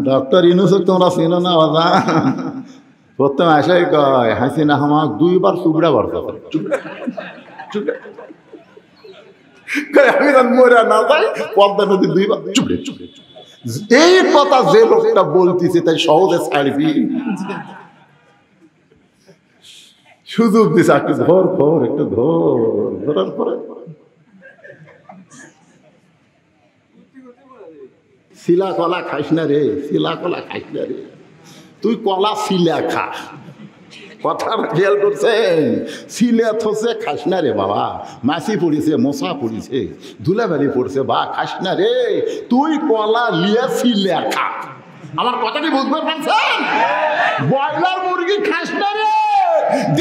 Doctor ইউনূসকে তোমরা চিনো না বাবা? প্রথমে আসাই কয় হাসিনা আমাকে 2 বার চুবড়া বার করে, আমি মরা না যাই পদ্মা নদী 2 বার চুবড়ে চুবড়ে। এই কথা যে লোকটা বলতেছে তাই সহজে ছাড়বি? সুযোগ দিছে একটু ধর ধর, একটু ধর, ধরার পরে শিলা কলা খাইস না রে, শিলা কলা খাইস না রে, তুই কলা শিলা খা। কথা খেয়াল করছেন? শিলা থসে খাস না রে বাবা, মাছি পড়িছে, মশা পড়িছে, ধুলাবালি পড়ছে, বা খাস না রে, তুই কলা লিয়া শিলা খা। আমার কথাটি বুঝতে পারছেন? ব্রয়লার মুরগি খাস না রে,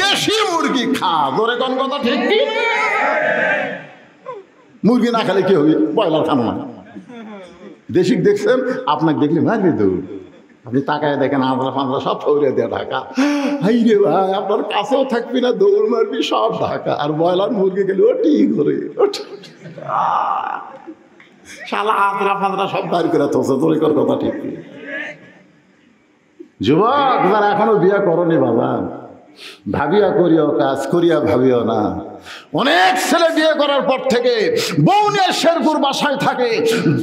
দেশি মুরগি খা। ধরে কোন কথা ঠিক কি? মুরগি না খেলে কি হবে? ব্রয়লার খানো না। দেশি দেখছেন, আপনাকে দেখলে মারবে তো, আপনি তাকায় দেখেন আঁধরা ফাঁধরা সব ফৌরে দেওয়া ঢাকা। হাই রে ভাই, আপনার কাছেও থাকবি না, দৌড় মারবি সব ঢাকা। আর ব্রয়লার মুরগি গেলে ওটি করে শালা আঁধরা ফাঁধরা সব বাইর করে তোছে। তোর কথা ঠিক কি? যুবক যারা এখনো বিয়ে করনি বাবা, ভাবিয়া করিও কাজ, করিয়া ভাবিও না। অনেক ছেলে বিয়ে করার পর থেকে বউ নিয়ে শেরপুর বাসায় থাকে,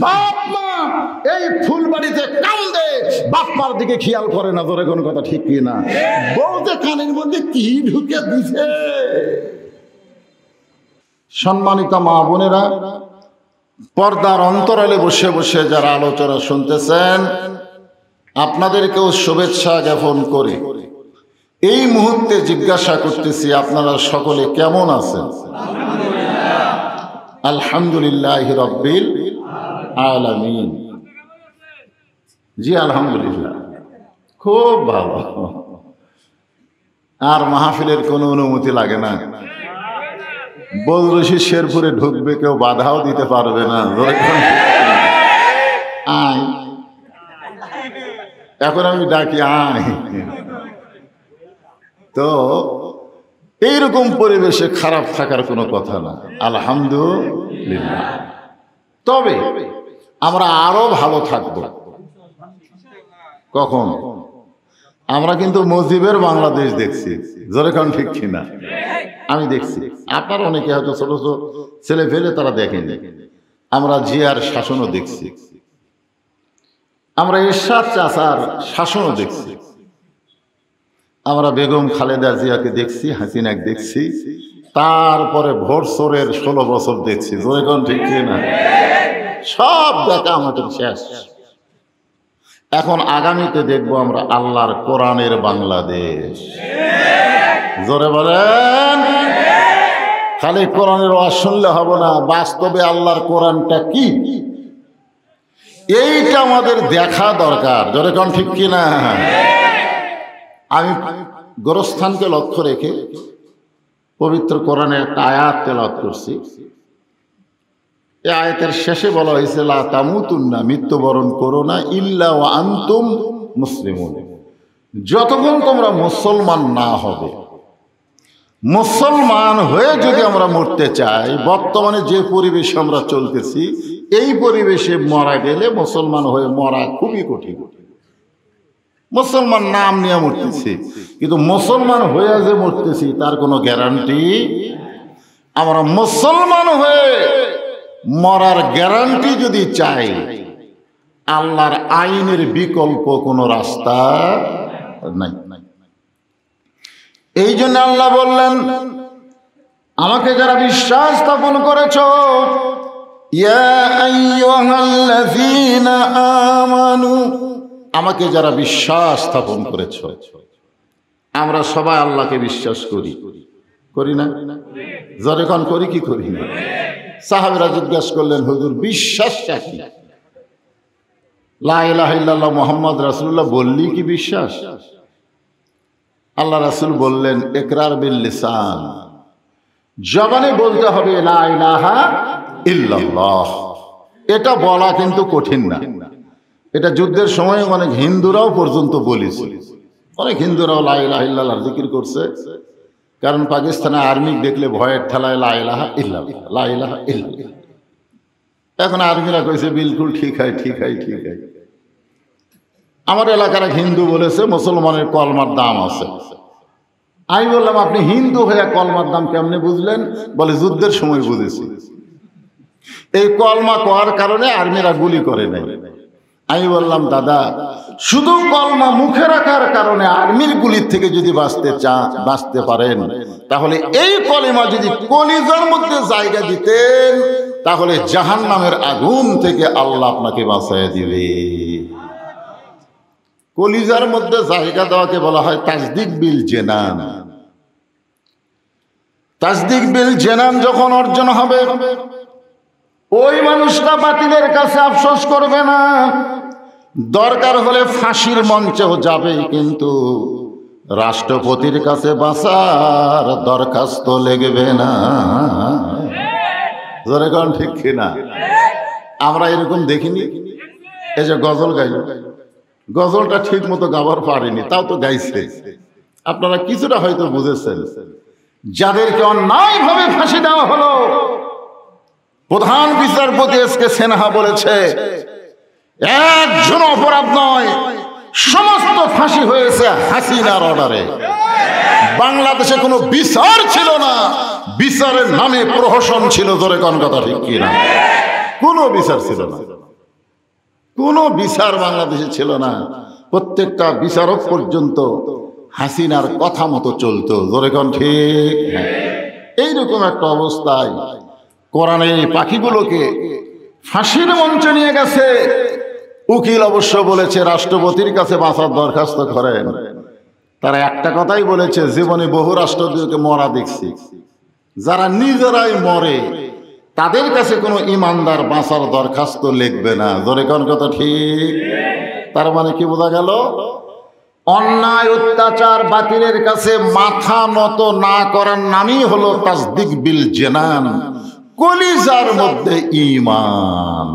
বাপ মা এই ফুলবাড়িতে কান্দে, বাপ মার দিকে খেয়াল করে না। ধরে কোন কথা ঠিক কি না? বউতে কানের মধ্যে কি ঢুকে দিছে। সম্মানিত মা বোনেরা, পর্দার অন্তরালে বসে বসে যারা আলোচনা শুনতেছেন, আপনাদেরকেও শুভেচ্ছা জ্ঞাপন করে এই মুহূর্তে জিজ্ঞাসা করতেছি, আপনারা সকলে কেমন আছেন? আলহামদুলিল্লাহ রাব্বিল আলামিন। জি আলহামদুলিল্লাহ, খুব ভালো। আর মাহফিলের কোনো অনুমতি লাগে না। বদরশি শেরপুরে ঢুকবে, কেউ বাধাও দিতে পারবে না। আয়, এখন আমি ডাকি আয়। তো এইরকম পরিবেশে খারাপ থাকার কোনো কথা না, আলহামদুলিল্লাহ। তবে আমরা আরো ভালো থাকবো। কখন? আমরা কিন্তু মুজিবের বাংলাদেশ দেখছি, জোরে কারণ ঠিক কিনা? আমি দেখছি, আপনার অনেকে হয়তো ছোট ছোট ছেলে ফেলে তারা দেখেনি। আমরা জিয়ার শাসনও দেখছি, আমরা এরশাদ চাচার শাসনও দেখছি, আমরা বেগম খালেদা জিয়াকে দেখছি, হাসিনাকে দেখছি, তারপরে ভোরসোরের 16 বছর দেখছি। জোরে কোন ঠিক না? সব দেখা আমাদের শেষ। এখন আগামীতে দেখবো আমরা আল্লাহর কোরআনের বাংলাদেশ। জোরে বলেন। খালি কোরআনের ওয়াজ শুনলে হবে না, বাস্তবে আল্লাহর কোরআনটা কি এইটা আমাদের দেখা দরকার। জোরে কোন ঠিক কিনা? আমি গোরস্থানকে লক্ষ্য রেখে পবিত্র কোরআনের একটা আয়াত তেলাওয়াত করছি। এই আয়াতের শেষে বলা হয়েছে, লা তামুতুন্না, মৃত্যুবরণ করো না, ইল্লা ওয়া আনতুম মুসলিমুন, যতক্ষণ তোমরা মুসলমান না হবে। মুসলমান হয়ে যদি আমরা মরতে চাই, বর্তমানে যে পরিবেশে আমরা চলতেছি, এই পরিবেশে মরা গেলে মুসলমান হয়ে মরা খুবই কঠিন। মুসলমান নাম নিয়ে মরতেছি, কিন্তু মুসলমান হয়ে যে মরতেছি তার কোনো গ্যারান্টি। আমরা মুসলমান হয়ে মরার গ্যারান্টি যদি চাই, আল্লাহর আইনের বিকল্প কোনো রাস্তা নাই। এই জন্য আল্লাহ বললেন, আমাকে যারা বিশ্বাস স্থাপন করেছ, ইয়া আইয়ুহাল্লাযীনা আমানু, আমাকে যারা বিশ্বাস স্থাপন করেছ। আমরা সবাই আল্লাহকে বিশ্বাস করি, করি না? যখন করি কি করি না? সাহাবীরা জিজ্ঞাসা করলেন, হুজুর বিশ্বাসটা কি? লা ইলাহা ইল্লাল্লাহ মুহাম্মদ রাসূলুল্লাহ বললি কি বিশ্বাস? আল্লাহ রাসূল বললেন, ইকরার বিল লিসান, জবানে বলতে হবে লা ইলাহা ইল্লাল্লাহ। এটা বলা কিন্তু কঠিন না। এটা যুদ্ধের সময় অনেক হিন্দুরাও পর্যন্ত বলেছে। অনেক হিন্দুরাও লা ইলাহা ইল্লাল্লাহ জিকির করছে, কারণ পাকিস্তানে আর্মি দেখলে ভয়ের ঠেলায় লা ইলাহা ইল্লাল্লাহ, লা ইলাহা ইল্লাল্লাহ। এখন আর্মিরা কইছে বিলকুল ঠিক হয়, ঠিক হয়, ঠিক হয়। আমার এলাকার এক হিন্দু বলেছে মুসলমানের কলমার দাম আছে। আমি বললাম আপনি হিন্দু হয়ে কলমার দাম কেমনে বুঝলেন? বলে যুদ্ধের সময় বুঝেছি। এই কলমা করার কারণে আর্মিরা গুলি করে নাই। আমি বললাম দাদা, শুধু কলমা মুখে রাখার কারণে আর্মির গুলির থেকে যদি বাঁচতে পারেন, তাহলে এই কলিমা যদি কলিজার মধ্যে জায়গা দিতেন, তাহলে জাহান্নামের আগুন থেকে আল্লাহ আপনাকে বাঁচায় দিবে। কলিজার মধ্যে জায়গা দেওয়াকে বলা হয় তাসদিক বিল জেনান। তাসদিক বিল জেনান যখন অর্জন হবে, ওই মানুষটা বাতিলের কাছে আফসোস করবে না, দরকার হলে ফাঁসির মঞ্চেও যাবে, কিন্তু রাষ্ট্রপতির কাছে বাঁচার দরখাস্ত লেগবে না। যেরকম ঠিক কিনা? আমরা এরকম দেখিনি। এই যে গজল গাইল, গজলটা ঠিক মতো গাবার পারেনি, তাও তো গাইছে। আপনারা কিছুটা হয়তো বুঝেছেন। যাদেরকে অন্যায়ভাবে ফাঁসি দেওয়া হলো, প্রধান বিচারপতি এসকে সিনহা বলেছে একজন অপরাধ নয়, সমস্ত ফাঁসি হয়েছে হাসিনার অর্ডারে। বাংলাদেশে কোনো বিচার ছিল না, বিচারের নামে প্রহসন ছিল। জোরে কোন কথা ঠিক কিনা? কোনো বিচার ছিল না, কোনো বিচার বাংলাদেশে ছিল না। প্রত্যেকটা বিচারক পর্যন্ত হাসিনার কথা মতো চলতো। জোরে কোন ঠিক? এইরকম একটা অবস্থায় কোরআনে এই পাখিগুলোকে ফাঁসির মঞ্চে নিয়ে গেছে। উকিল অবশ্য বলেছে রাষ্ট্রপতির কাছে বাঁচার দরখাস্ত করেন। তারা একটা কথাই বলেছে, জীবনে বহু রাষ্ট্রপতিকে মরা দেখছি, যারা নিজেরাই মরে তাদের কাছে কোনো ইমানদার বাঁচার দরখাস্ত লিখবে না। জোরে কোন কথা ঠিক? তার মানে কি বোঝা গেল? অন্যায় অত্যাচার বাতিলের কাছে মাথা নত না করার নামই হলো তাসদিক বিল জেনান, কলিজার মধ্যে ঈমান।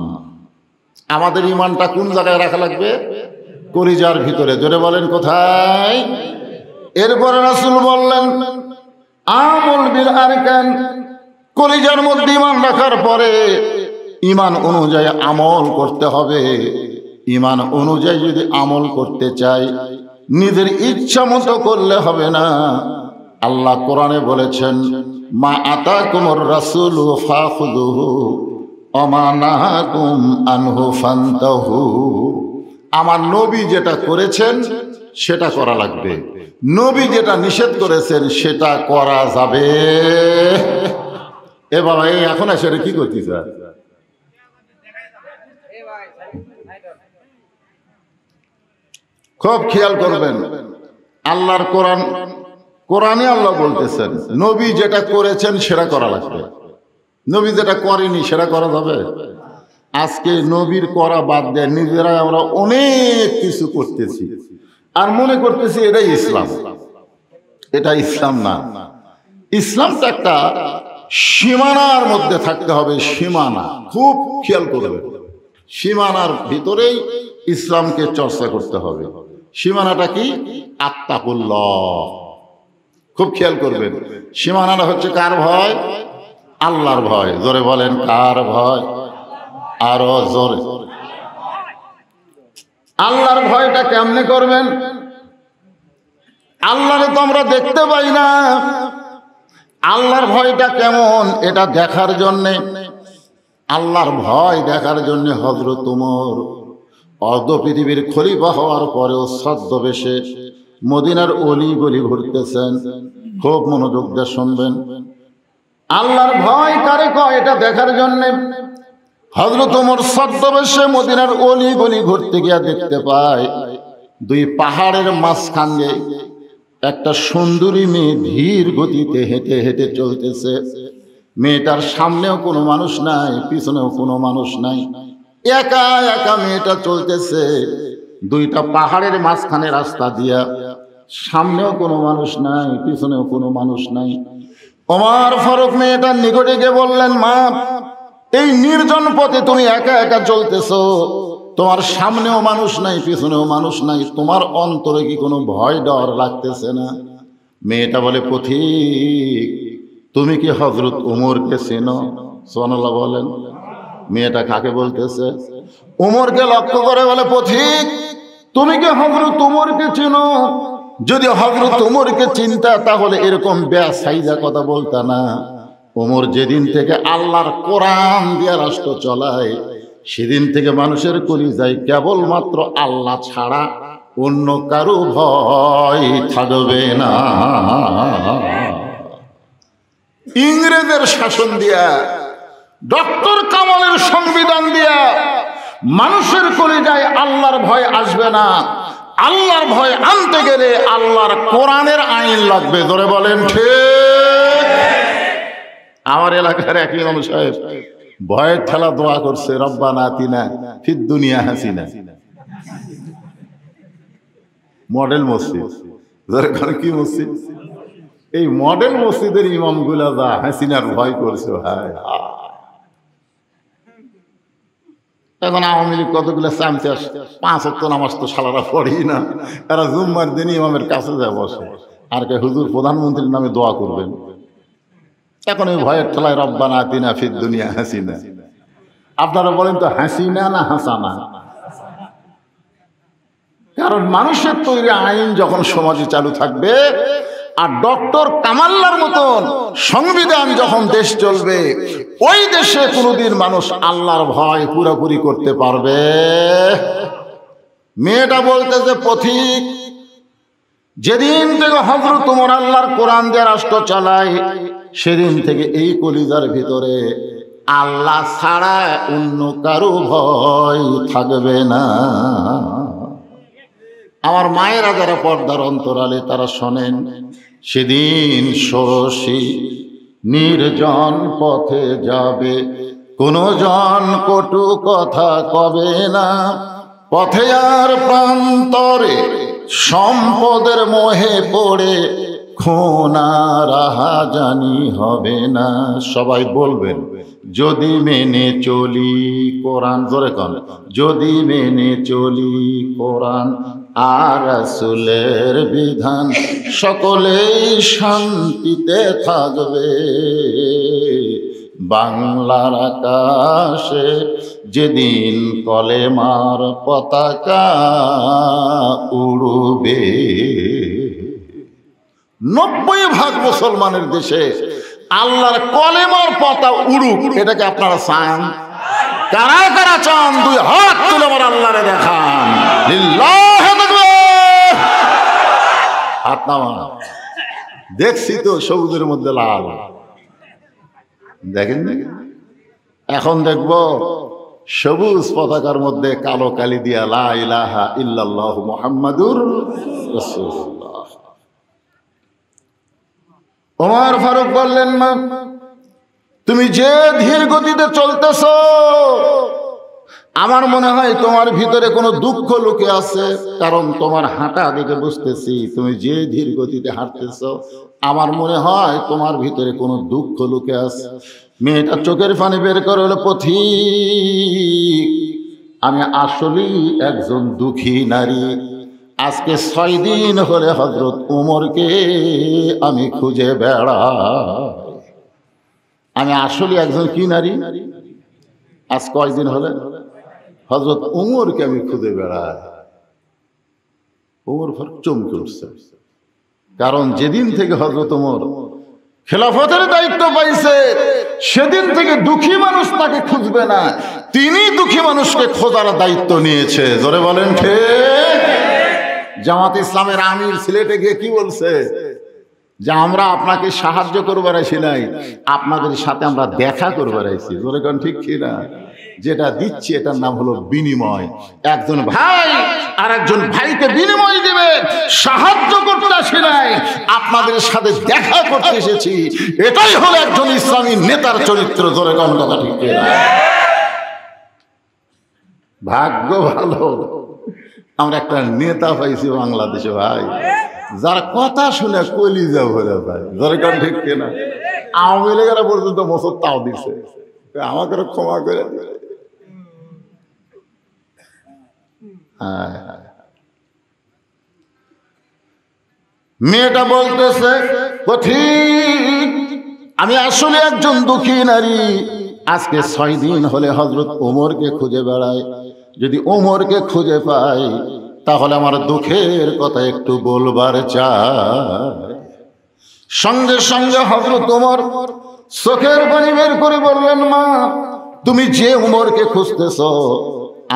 আমাদের ঈমানটা কোন জায়গায় রাখা লাগবে? কলিজার ভিতরে। জোরে বলেন কোথায়? এরপরে রাসূল বললেন আমল বিল আরকান, কলিজার মধ্যে ঈমান রাখার পরে ঈমান অনুযায়ী আমল করতে হবে। ঈমান অনুযায়ী যদি আমল করতে চাই, নিজের ইচ্ছা মতো করলে হবে না। আল্লাহ কোরআনে বলেছেন মা আতাকুমুর রাসূলু ফাখুযুহু ওয়া মা নাহাকুম আনহু ফান্তাহু। আমার নবী যেটা করেছেন সেটা করা লাগবে, নবী যেটা নিষেধ করেছেন সেটা করা যাবে। এ বাবা, এই এখন এসে কি করতে চায়? খুব খেয়াল করবেন, আল্লাহর কোরআনে আল্লাহ বলতেছেন নবী যেটা করেছেন সেটা করা লাগবে, নবী যেটা করেনি সেটা করা যাবে? আজকে নবীর করা বাদ দেয় নিজেরা আমরা অনেক কিছু করতেছি আর মনে করতেছি এটাই ইসলাম। এটা ইসলাম না। ইসলামটা একটা সীমানার মধ্যে থাকতে হবে। সীমানা খুব খেয়াল করবেন, সীমানার ভিতরেই ইসলামকে চর্চা করতে হবে। সীমানাটা কি? আত্তাকুল্লাহ। খুব খেয়াল করবেন, সীমানাটা হচ্ছে কার ভয়? আল্লাহর ভয়। জোরে বলেন কার ভয়? আরো জোরে। আল্লাহর ভয়টা কেমনে করবেন? আল্লাহরে তো আমরা দেখতে পাই না, আল্লাহর ভয়টা কেমন এটা দেখার জন্যে, আল্লাহর ভয় দেখার জন্য হযরত ওমর অর্ধ পৃথিবীর খলিফা হওয়ার পরেও ছদ্মবেশে মদিনার অলি গলি ঘুরতেছেন। খুব মনোযোগ দিয়ে শুনবেন, আল্লাহর ভয় কারে কয় এটা দেখার জন্যে হযরত ওমর ছদ্মবেশে মদিনার অলি গলি ঘুরতে গিয়া দেখতে পায় দুই পাহাড়ের মাঝখানে একটা সুন্দরী মেয়ে ধীর গতিতে হেঁটে হেঁটে চলতেছে। মেয়েটার সামনেও কোনো মানুষ নাই, পিছনেও কোনো মানুষ নাই, একা একা মেয়েটা চলতেছে দুইটা পাহাড়ের মাঝখানে রাস্তা দিয়া। সামনেও কোনো মানুষ নাই, পিছনেও কোনো মানুষ নাই। ওমর ফারুক মেয়েটার নিকটে গিয়ে বললেন, মা, এই নির্জন পথে তুমি একা একা চলতেছো, তোমার সামনেও মানুষ নাই, পিছনেও মানুষ নাই, তোমার অন্তরে কি কোনো ভয় ডর লাগতেছে না? মেয়েটা বলে, পথিক, তুমি কি হযরত ওমরকে চেনো? সুবহানাল্লাহ বলেন। মেয়েটা কাকে বলতেছে? ওমরকে লক্ষ্য করে বলে, পথিক, তুমি কি হযরত ওমরকে চেনো? যদি হযরত ওমরকে চিনতা তাহলে এরকম বেসাইজা কথা বলতা না। ওমর যেদিন থেকে আল্লাহর কোরআন দিয়ে রাষ্ট্র চলায় সেদিন থেকে মানুষের কলিজায় কেবলমাত্র আল্লাহ ছাড়া অন্য কারো ভয় থাকবে না। ইংরেজের শাসন দিয়া, ডক্টর কামালের সংবিধান দিয়া মানুষের কলিজায় আল্লাহর ভয় আসবে না। আল্লাহর ভয় আনতে গেলে আল্লাহর কোরআনের আইন লাগবে। ধরে বলেন ঠিক? আমার এলাকার এক ইমাম সাহেব ভয়ের ঠেলা দোয়া করছে, রব্বানা আতিনা ফিদ দুনিয়া হাসিনা। মডেল মসজিদ, কি মসজিদ? এই মডেল মসজিদের ইমাম গুলা যা হাসিনার ভয় করছে ভাই। এখন আওয়ামী লীগ কতগুলো চামচে 5 ওয়াক্ত নামাজ তো শালারা পড়েই না, এরা জুম্মার দিন ইমামের কাছে যায় বসে আর কে হুজুর প্রধানমন্ত্রীর নামে দোয়া করবেন। এখন এই ভয়ের ঠেলায় রব্বানা আতিনা ফিদ দুনিয়া হাসিনা। আপনারা বলেন তো হাসিনা না হাসানা? কারণ মানুষের তৈরি আইন যখন সমাজে চালু থাকবে আর ডক্টর কামাল্লার মতন সংবিধান যখন দেশ চলবে, ওই দেশে কোনোদিন মানুষ আল্লাহর ভয় পুরোপুরি করতে পারবে। মেয়েটা বলতেছে পথিক, যেদিন থেকে হযরত ওমর আল্লাহর কোরআন দিয়ে রাষ্ট্র চালায় সেদিন থেকে এই কলিজার ভিতরে আল্লাহ ছাড়া অন্য কারো ভয় থাকবে না। আমার মায়েরা যারা পর্দার অন্তরালে তারা শোনেন, সেদিন ষোড়শী নির্জন পথে যাবে, কোনো জন কটু কথা কবে না, পথে আর প্রান্তরে সম্পদের মোহে পড়ে খুনা রাহাজানি হবে না। সবাই বলবেন যদি মেনে চলি কোরআন। জোরে কোন? যদি মেনে চলি কোরআন আর রাসূলের বিধান, সকলেই শান্তিতে থাকবে। বাংলার আকাশে যেদিন কলেমার পতাকা উড়বে। 90% মুসলমানের দেশে আল্লাহর কলেমার পতাকা উড়ুক, এটাকে আপনারা চান? কারা কারা চান? 2 হাত তুলে আমার আল্লাহরে দেখান। লিল্লাহি তাকবীর। হাত নামা। দেখছি তো সবুজের মধ্যে লাল, দেখেন না? এখন দেখব সবুজ পতাকার মধ্যে কালো কালি দিয়া লা ইলাহা ইল্লাল্লাহু মুহাম্মাদুর রাসূলুল্লাহ। ওমর ফারুক বললেন, মা তুমি যে ধীর গতিতে চলতেছ আমার মনে হয় তোমার ভিতরে কোনো দুঃখ লুকে আছে, কারণ তোমার হাঁটা দেখে বুঝতেছি তুমি যে ধীর গতিতে হাঁটতেছ। আমার মনে হয় তোমার ভিতরে কোনো দুঃখ লুকে আছে। মেয়েটা চোখের পানি বের করে হলো, পথিক আমি আসলেই একজন দুঃখী নারী। আজকে 6 দিন হলে হযরত ওমরকে আমি খুঁজে বেড়াই। আমি আসলে একজন কি নারী? আজ কয়দিন হলে হযরত ওমরকে আমি খুঁজে বেড়াই। ওমর ফারুক চমকে উঠছে, কারণ যেদিন থেকে হযরত ওমর খেলাফতের দায়িত্ব পাইছে সেদিন থেকে দুঃখী মানুষ তাকে খুঁজবে না, তিনি দুঃখী মানুষকে খোঁজার দায়িত্ব নিয়েছে। জোরে বলেন ঠিক? জামাত ইসলামের আমির সিলেটে গিয়ে কি বলছে? যে আমরা আপনাকে সাহায্য করবার আইছি নাই, আপনাদের সাথে আমরা দেখা করবার আইছি। জোরে কোন ঠিক কি না? যেটা দিচ্ছি এটার নাম হলো বিনিময়। একজন ভাই আর একজন ভাইকে বিনিময় দিবে, সাহায্য করতে আসি নাই, আপনাদের সাথে দেখা করতে এসেছি। এটাই হলো একজন ইসলামী নেতার চরিত্র। জোরে কোন কথা ঠিক কি না? ভাগ্য ভালো আমরা একটা নেতা পাইছি বাংলাদেশে ভাই, যার কথা শুনে কলিজা ভরে ভাই। জোরে কোন ঠিক কি না? আওয়ামী লীগেরা পর্যন্ত মোসর তাও দিছে, আমাকে ক্ষমা করে দিবে। মেয়েটা বলতেছে, পথিক আমি আসলে একজন দুঃখী নারী। আজকে 6 দিন হলে হযরত ওমরকে খুঁজে বেড়াই। যদি ওমরকে খুঁজে পাই তাহলে আমার দুঃখের কথা একটু বলবার চাই। সঙ্গে সঙ্গে হযরত ওমর চোখের পানি বের করে বললেন, মা তুমি যে ওমরকে খুঁজতেছ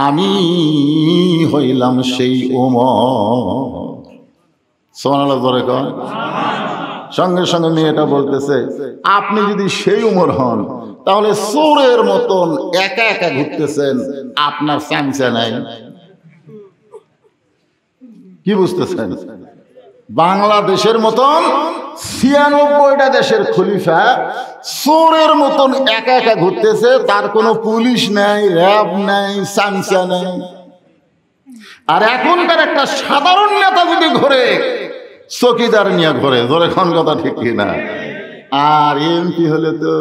আমি হইলাম সেই ওমর। সুবহানাল্লাহ জোরে কন। সঙ্গে সঙ্গে মেয়েটা বলতেছে, আপনি যদি সেই ওমর হন তাহলে চোরের মতন একা একা ঘুরতেছেন, আপনার চামচা নাই। কি বুঝতেছেন? বাংলাদেশের মতন ৯৬টা দেশের খলিফা চোরের মতন একা একা ঘুরতেছে, তার কোনো পুলিশ নাই, র্যাব নাই, চামচা নাই। আর এখনকার একটা সাধারণ নেতা যদি ঘুরে, চকিদার নিয়ে ঘুরে। ধরে কোন কথা ঠিক কিনা? আর এমপি হলে তো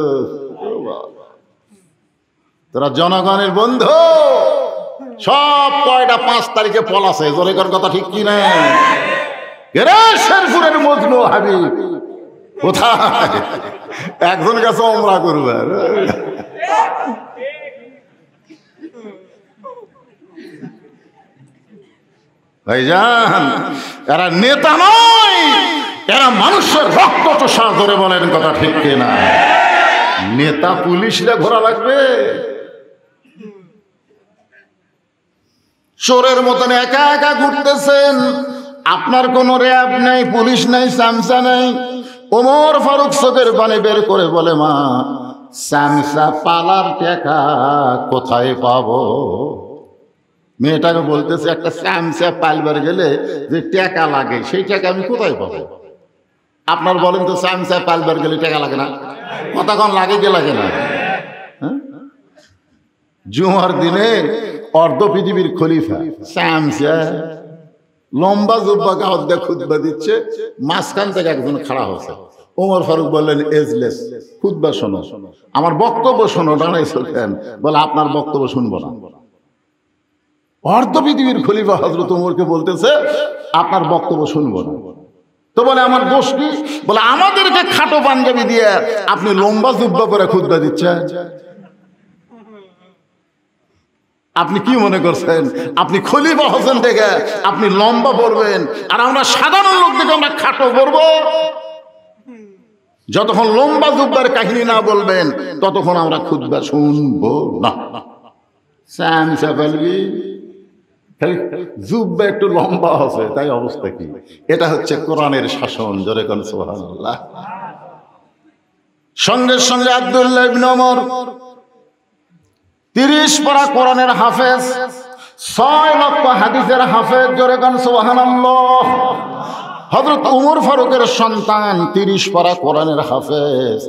তোরা জনগণের বন্ধু, সব কয়টা ৫ তারিখে পলাছে। ধরে কোন কথা ঠিক কিনা? শেরপুরের মজনু হাবিব কোথায়? একজন কাছে ওমরা করবে। ভাইজান, এরা নেতা নয়, এরা মানুষের রক্ত চোষা। ধরে বলেন কথা ঠিক কিনা? নেতা পুলিশরা ঘোরা লাগবে? চোরের মতন একা একা ঘুরতেছেন, আপনার কোন র্যাব নাই, পুলিশ নাই, চামচা নাই। ওমর ফারুক চোখের পানি বের করে বলে, মা চামচা পালার টাকা কোথায় পাবো? মেয়েটাকে বলতেছে, একটা চামচা পালবার গেলে যে টাকা লাগে সেই টাকা আমি কোথায় পাবো? আপনার বলেন তো, চামচা পালবার গেলে টাকা লাগে না? কতক্ষণ লাগে কি লাগে না? জুমার দিনে অর্ধ পৃথিবীর খলিফা চামচা লম্বা জুব্বা গাওয়াত দিয়ে খুতবা দিচ্ছে, মাঝখান থেকে একজন খাড়া হচ্ছে। ওমর ফারুক বললেন, এজলেস, খুতবা শোনো, আমার বক্তব্য শোনো। ডানাইছো কেন? বলে, আপনার বক্তব্য শুনবো না। অর্ধ পৃথিবীর খলিফা হযরত ওমরকে বলতেছে, আপনার বক্তব্য শুনবো না। তো বলে, আমার দোষ কি? বলে, আমাদেরকে খাটো পাঞ্জাবি দিয়ে আপনি লম্বা জুব্বা করে খুতবা দিচ্ছেন। আপনি কি মনে করছেন আপনি খলিফা হোসেন থেকে আপনি লম্বা পড়বেন, আর আমরা সাধারণ লোক থেকে আমরা খাটো পড়বো? যতক্ষণ লম্বা জুব্বার কাহিনী না বলবেন ততক্ষণ আমরা খুতবা শুনবো না। চামচা পালবি, জুব্বা একটু লম্বা আছে, তাই অবস্থা কি? এটা হচ্ছে কোরআনের শাসন। জোরে কোন সুবহানাল্লাহ। সঙ্গে সঙ্গে আব্দুল্লাহ ইবনে ওমর ৩০ পারা কোরআনের হাফেজ, ৬ লক্ষ হাদিসের হাফেজ। জোরে কোন সুবহানাল্লাহ। হযরত ওমর ফারুকের সন্তান ৩০ পারা কোরআনের হাফেজ,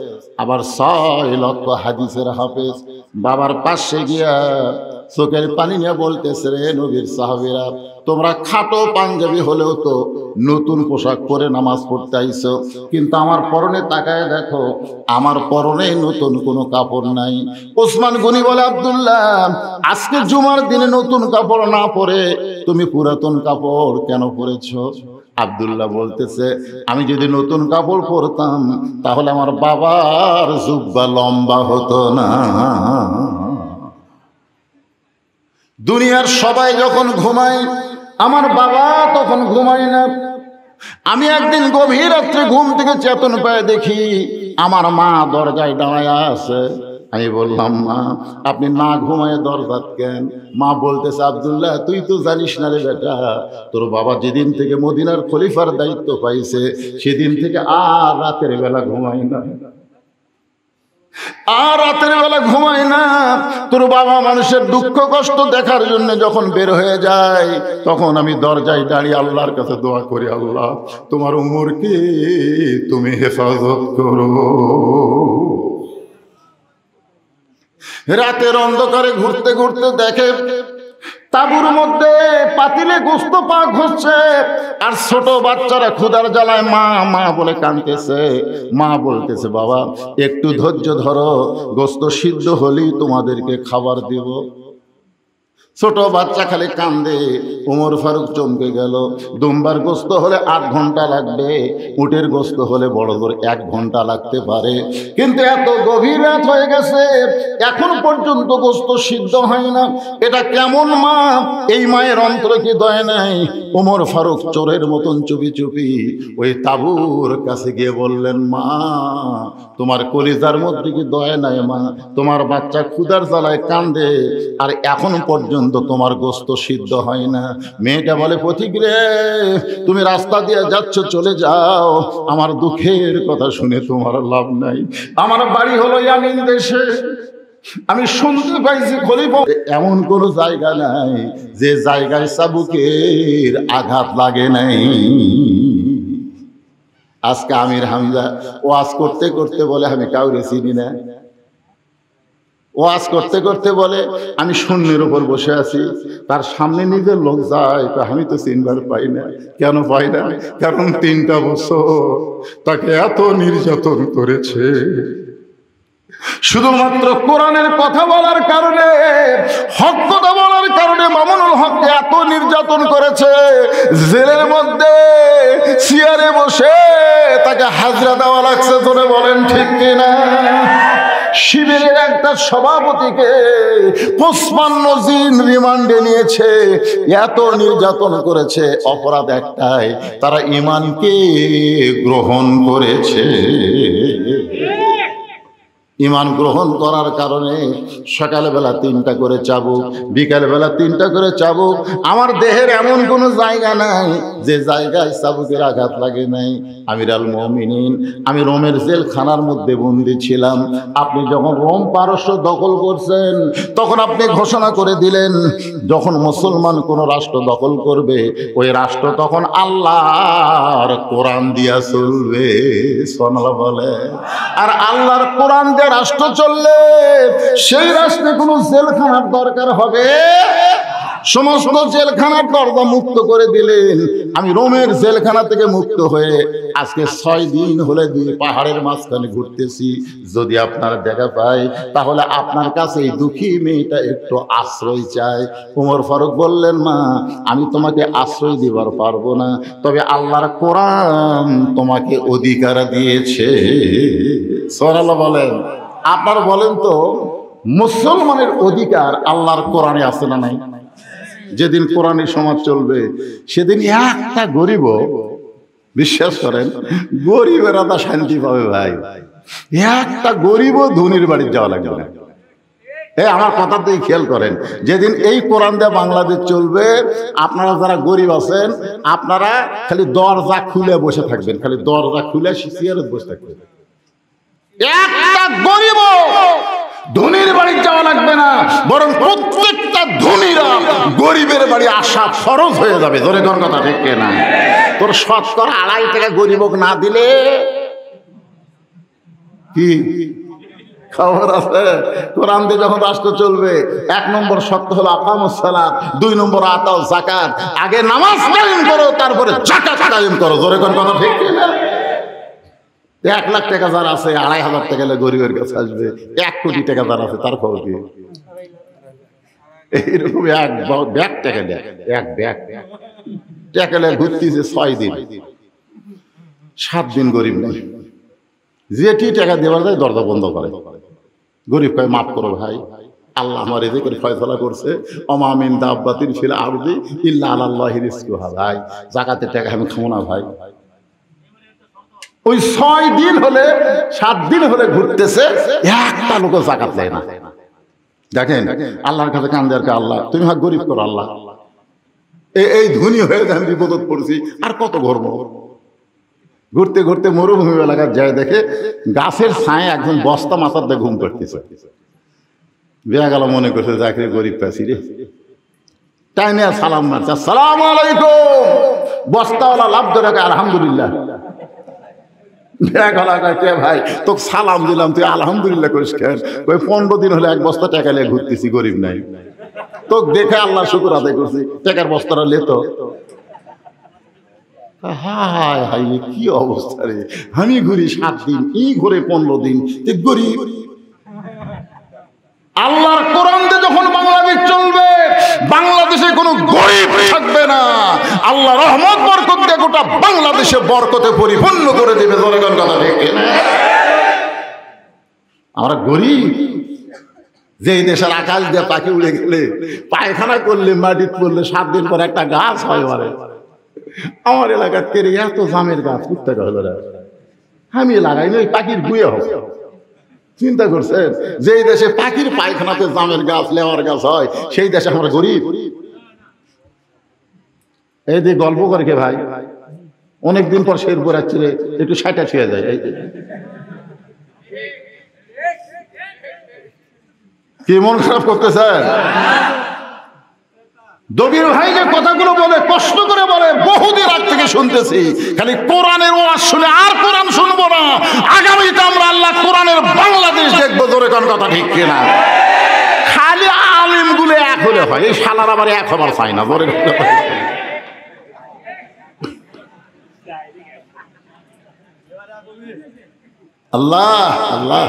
আবার ৬ লক্ষ হাদিসের হাফেজ। বাবার পাশে গিয়া চোখের পানি নিয়ে বলতেছে, রে নবীর সাহাবীরা, তোমরা খাটো পাঞ্জাবি হলেও তো নতুন পোশাক পরে নামাজ পড়তে আইছো, কিন্তু আমার পরনে তাকায় দেখো, আমার পরনে নতুন কোনো কাপড় নাই। ওসমান গনি বলে, আব্দুল্লাহ, আজকে জুমার দিনে নতুন কাপড় না পরে তুমি পুরাতন কাপড় কেন পরেছো? আব্দুল্লাহ বলতেছে, আমি যদি নতুন কাপড় পরতাম তাহলে আমার বাবার জুব্বা লম্বা হতো না। দুনিয়ার সবাই যখন ঘুমায় আমার বাবা তখন ঘুমায় না। আমি একদিন গভীর রাত্রে ঘুম থেকে চেতন পায়ে দেখি আমার মা দরজায় দাঁড়ায় আছে। আমি বললাম, মা আপনি না ঘুমায় দরজাত কেন? মা বলতেছে, আব্দুল্লাহ, তুই তো জানিস না রে বেটা, তোর বাবা যেদিন থেকে মদিনার খলিফার দায়িত্ব পাইছে সেদিন থেকে আর রাতের বেলা ঘুমায় না, আর রাতের বেলা ঘুমায় না। তোর বাবা মানুষের দুঃখ কষ্ট দেখার জন্য যখন বের হয়ে যায় তখন আমি দরজায় দাঁড়িয়ে আল্লাহর কাছে দোয়া করি, আল্লাহ তোমার উমরকে তুমি হেফাজত করো। রাতের অন্ধকারে ঘুরতে ঘুরতে দেখে তাঁবুর মধ্যে পাতিলে গোস্ত পাক হচ্ছে, আর ছোট বাচ্চারা ক্ষুধার জ্বালায় মা মা বলে কাঁদতেছে। মা বলতেছে, বাবা একটু ধৈর্য ধরো, গোস্ত সিদ্ধ হলেই তোমাদেরকে খাবার দেব। ছোট বাচ্চা খালি কান্দে। ওমর ফারুক চমকে গেল। দুম্বার গোস্ত হলে 8 ঘন্টা লাগবে, উটের গোস্ত হলে বড় জোর 1 ঘন্টা লাগতে পারে, কিন্তু এত গভীর রাত হয়ে গেছে, এখন পর্যন্ত গোস্ত সিদ্ধ হয় না। এটা কেমন মা? এই মায়ের অন্তরে কি দয়া নাই? ওমর ফারুক চোরের মতন চুপি চুপি ওই তাঁবুর কাছে গিয়ে বললেন, মা তোমার কলিজার মধ্যে কি দয়া নাই মা? তোমার বাচ্চা ক্ষুধার জ্বালায় কান্দে, আর এখন পর্যন্ত তোমার গোস্ত সিদ্ধ হয় না। মেয়েটা বলে, পথিক রে, তুমি রাস্তা দিয়ে যাচ্ছ, চলে যাও, আমার দুঃখের কথা শুনে তোমার লাভ নাই। আমার বাড়ি হলো ইয়ামিন দেশে, আমি শুনতে পাইছি খলিফা এমন কোন জায়গা নাই যে জায়গায় চাবুকের আঘাত লাগে নাই। আজকে আমির হামজা ওয়াজ করতে করতে বলে, আমি কাউরে চিনি না। ওয়াজ করতে করতে বলে, আমি শূন্যের উপর বসে আছি, তার সামনে নিজের লোক যায়, আমি তো চিনবার পাই না। কেন পাই না? কারণ 3টা বছর তাকে এত নির্যাতন করেছে। শুধুমাত্র কোরআনের কথা বলার কারণে, হক কথা বলার কারণে মামুনুল হককে এত নির্যাতন করেছে। জেলের মধ্যে চেয়ারে বসে তাকে হাজরা দেওয়া লাগছে। তোরে বলেন ঠিক কিনা? শিবিরের একটা সভাপতিকে 55 দিন রিমান্ডে নিয়েছে, এত নির্যাতন করেছে। অপরাধ একটাই, তারা ঈমানকে গ্রহণ করেছে। ঈমান গ্রহণ করার কারণে সকালবেলা 3টা করে চাবুক, বিকালবেলা 3টা করে চাবুক। আমার দেহের এমন কোনো জায়গা নাই যে জায়গায় চাবুকের আঘাত লাগে নাই। আমির আল মুমিনিন, আমি রোমের জেলখানার মধ্যে বন্দী ছিলাম। আপনি যখন রোম পারস্য দখল করছেন, তখন আপনি ঘোষণা করে দিলেন, যখন মুসলমান কোন রাষ্ট্র দখল করবে, ওই রাষ্ট্র তখন আল্লাহর কোরআন দিয়া চলবে। সুবহানাল্লাহ বলে। আর আল্লাহর কোরআন দিয়ে রাষ্ট্র চললে সেই রাষ্ট্রে কোনো জেলখানার দরকার হবে। সমস্ত জেলখানার দরজা মুক্ত করে দিলেন। আমি রোমের জেলখানা থেকে মুক্ত হয়ে আজকে 6 দিন হলে পাহাড়ের মাঝখানে ঘুরতেছি। যদি আপনারা দেখা পাই, তাহলে আপনার কাছে এই দুঃখী মেয়েটা একটু আশ্রয় চায়। ওমর ফারুক বললেন, মা আমি তোমাকে আশ্রয় দিবার পারবো না, তবে আল্লাহর কোরআন তোমাকে অধিকার দিয়েছে। সুবহানাল্লাহ বলেন। আপনারা বলেন তো, মুসলমানের অধিকার আল্লাহর কোরআনে আছে না নাই? যেদিন কোরআনের সমাজ চলবে, সেদিন একটা গরিব, বিশ্বাস করেন, গরিবেরা তা শান্তি পাবে ভাই। একটা গরিব ধনীর বাড়ি যাওয়া লাগবে না। আমার কথাতেই খেয়াল করেন, যেদিন এই কোরআন দিয়ে বাংলাদেশ চলবে, আপনারা যারা গরিব আছেন, আপনারা খালি দরজা খুলে বসে থাকবেন, খালি দরজা খুলে চেয়ারে বসে থাকবেন। একটা গরিব ধনীর বাড়ি যাওয়া লাগবে না, বরং প্রত্যেকটা ধনীরা গরিবের বাড়ি আসা ফরজ হয়ে যাবে। ধরে কোন কথা ঠিক না? তোর 2.5 টাকা গরিবক না দিলে কি খবর আছে? কোরআন দিয়ে যখন রাষ্ট্র চলবে, 1 নম্বর শর্ত হলো আকামুস সালাত, 2 নম্বর আতাও যাকাত। আগে নামাজ কায়েম করো, তারপরে যাকাত কায়েম করো। ধরে কোন কথা ঠিক না? 1 লাখ টাকা যার আছে, 2,500 টাকা গরিবের কাছে আসবে। 1 কোটি টাকা যার আছে, তার খবর কি? এইরকম এক ব্যাগ টাকা দেয়, এক ব্যাগ টাকা ঘুরতেছে 6 দিন, 7 দিন গরিব নেই। যেটি টাকা দেওয়ার যায় দরজা বন্ধ করে। গরিব কয়, মাফ করো ভাই, আল্লাহ আমার এই করে ফয়সালা করছে, ওমা মিন দাব্বাতিন ফিল আরদি ইল্লা আলাল্লাহি রিজকুহা। ভাই যাকাতের টাকা আমি খাবো না ভাই। ওই 6 দিন হলে, 7 দিন হলে ঘুরতেছে, একটা লোক যাকাত দেয় না। দেখেন, আল্লাহর কাছে কান দেয়ার, আল্লাহ তুমি হাত গরিব করো, আল্লাহ এই ধনী হয়ে আমি বিপদত পড়ছি, আর কত ঘুরবো? ঘুরতে ঘুরতে মরুভূমি এলাকায় যায়, দেখে গাছের ছায়ে একজন বস্তা মাথার দিয়ে ঘুম করতেছে। বেয়া গেল, মনে করছে যাকে গরিব পাইছি রে, তাই নিয়ে সালাম মারছে, আসসালামু আলাইকুম। বস্তাওয়ালা লাভ ধরে, আলহামদুলিল্লাহ। ভাই তোকে সালাম দিলাম, তুই আলহামদুলিল্লাহ করিস কেন? 15 দিন হলে 1 বস্তা টাকা নিয়ে ঘুরতেছি, গরিব নাই। তোকে দেখে আল্লাহ শুকুর আদায় করছি, টাকার বস্তাটা লেত। হায় হায়, কি অবস্থা রে! আমি ঘুরি 7 দিন, ই ঘুরে 15 দিন, গরিব। আল্লাহর কোরআন দিয়ে যখন বাংলাদেশ চলবে, বাংলাদেশে কোনো গরিব থাকবে না। আল্লাহ রহমত বরকত দিয়ে গোটা বাংলাদেশে বরকতে পরিপূর্ণ করে দেবে। জোরে কোন কথা ঠিক না? আমরা গরিব, যেই দেশের আকাশ দিয়ে পাখি উড়ে গেলে, পায়খানা করলে, মাটি পড়লে 7 দিন পর একটা গাছ হয়। আমার এলাকার কেড়ে এত জামের গাছ করতে গেল, আমি লাগাই না, ওই পাখির গুয়ে হবে। চিন্তা করছেন, যেই দেশে পাখির পায়খানাতে জামের গাছ, লেওয়ার গাছ হয়, সেই দেশে আমরা গরিব। এই যে গল্প করে কে ভাই, অনেকদিন পর শেরপুর আসছে, একটু 60টা ছুঁয়ে যায়। কি মন খারাপ করতেছেন? দবির ভাই যে কথাগুলো বলে, কষ্ট করে বলে, বহুদিন আগ থেকে শুনতেছি, খালি কোরআনের ওয়াজ শুনে আর কোরআন শুনবো না। আগামীতে আমরা আল্লাহ কোরআনের বাংলাদেশ দেখবো। জোরে কোন কথা ঠিক কিনা? খালি আলিম গুলো এক হলে হয়, এই শালার আবার এক হবার চাই না। জোরে আল্লাহ আল্লাহ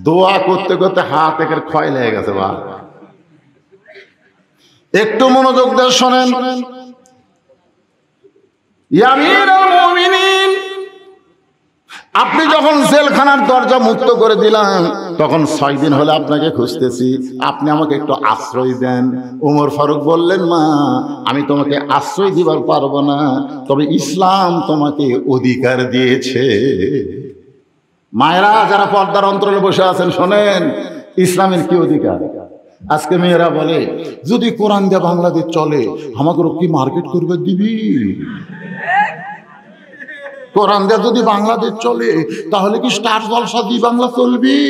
দোয়া করতে করতে হাত একের ক্ষয় লেগে গেছে। বা একটু মনোযোগ দিয়ে শোনেন। ইয়া আমিরুল মুমিনিন, আপনি যখন জেলখানার দরজা মুক্ত করে দিলাম, তখন 6 দিন হলে আপনাকে খুঁজতেছি, আপনি আমাকে একটু আশ্রয় দেন। ওমর ফারুক বললেন, মা আমি তোমাকে আশ্রয় দিবার পারবো না, তবে ইসলাম তোমাকে অধিকার দিয়েছে। মায়েরা যারা পর্দার অন্তরালে বসে আছেন, শোনেন, ইসলামের কি অধিকার? আজকে মেয়েরা বলে, যদি কোরআন দিয়ে বাংলাদেশ চলে, আমাকে কি মার্কেট করবে দিবি? কোরআন দিয়ে যদি বাংলাদেশ চলে, তাহলে কি স্টার জলসা দি বাংলা চলবি?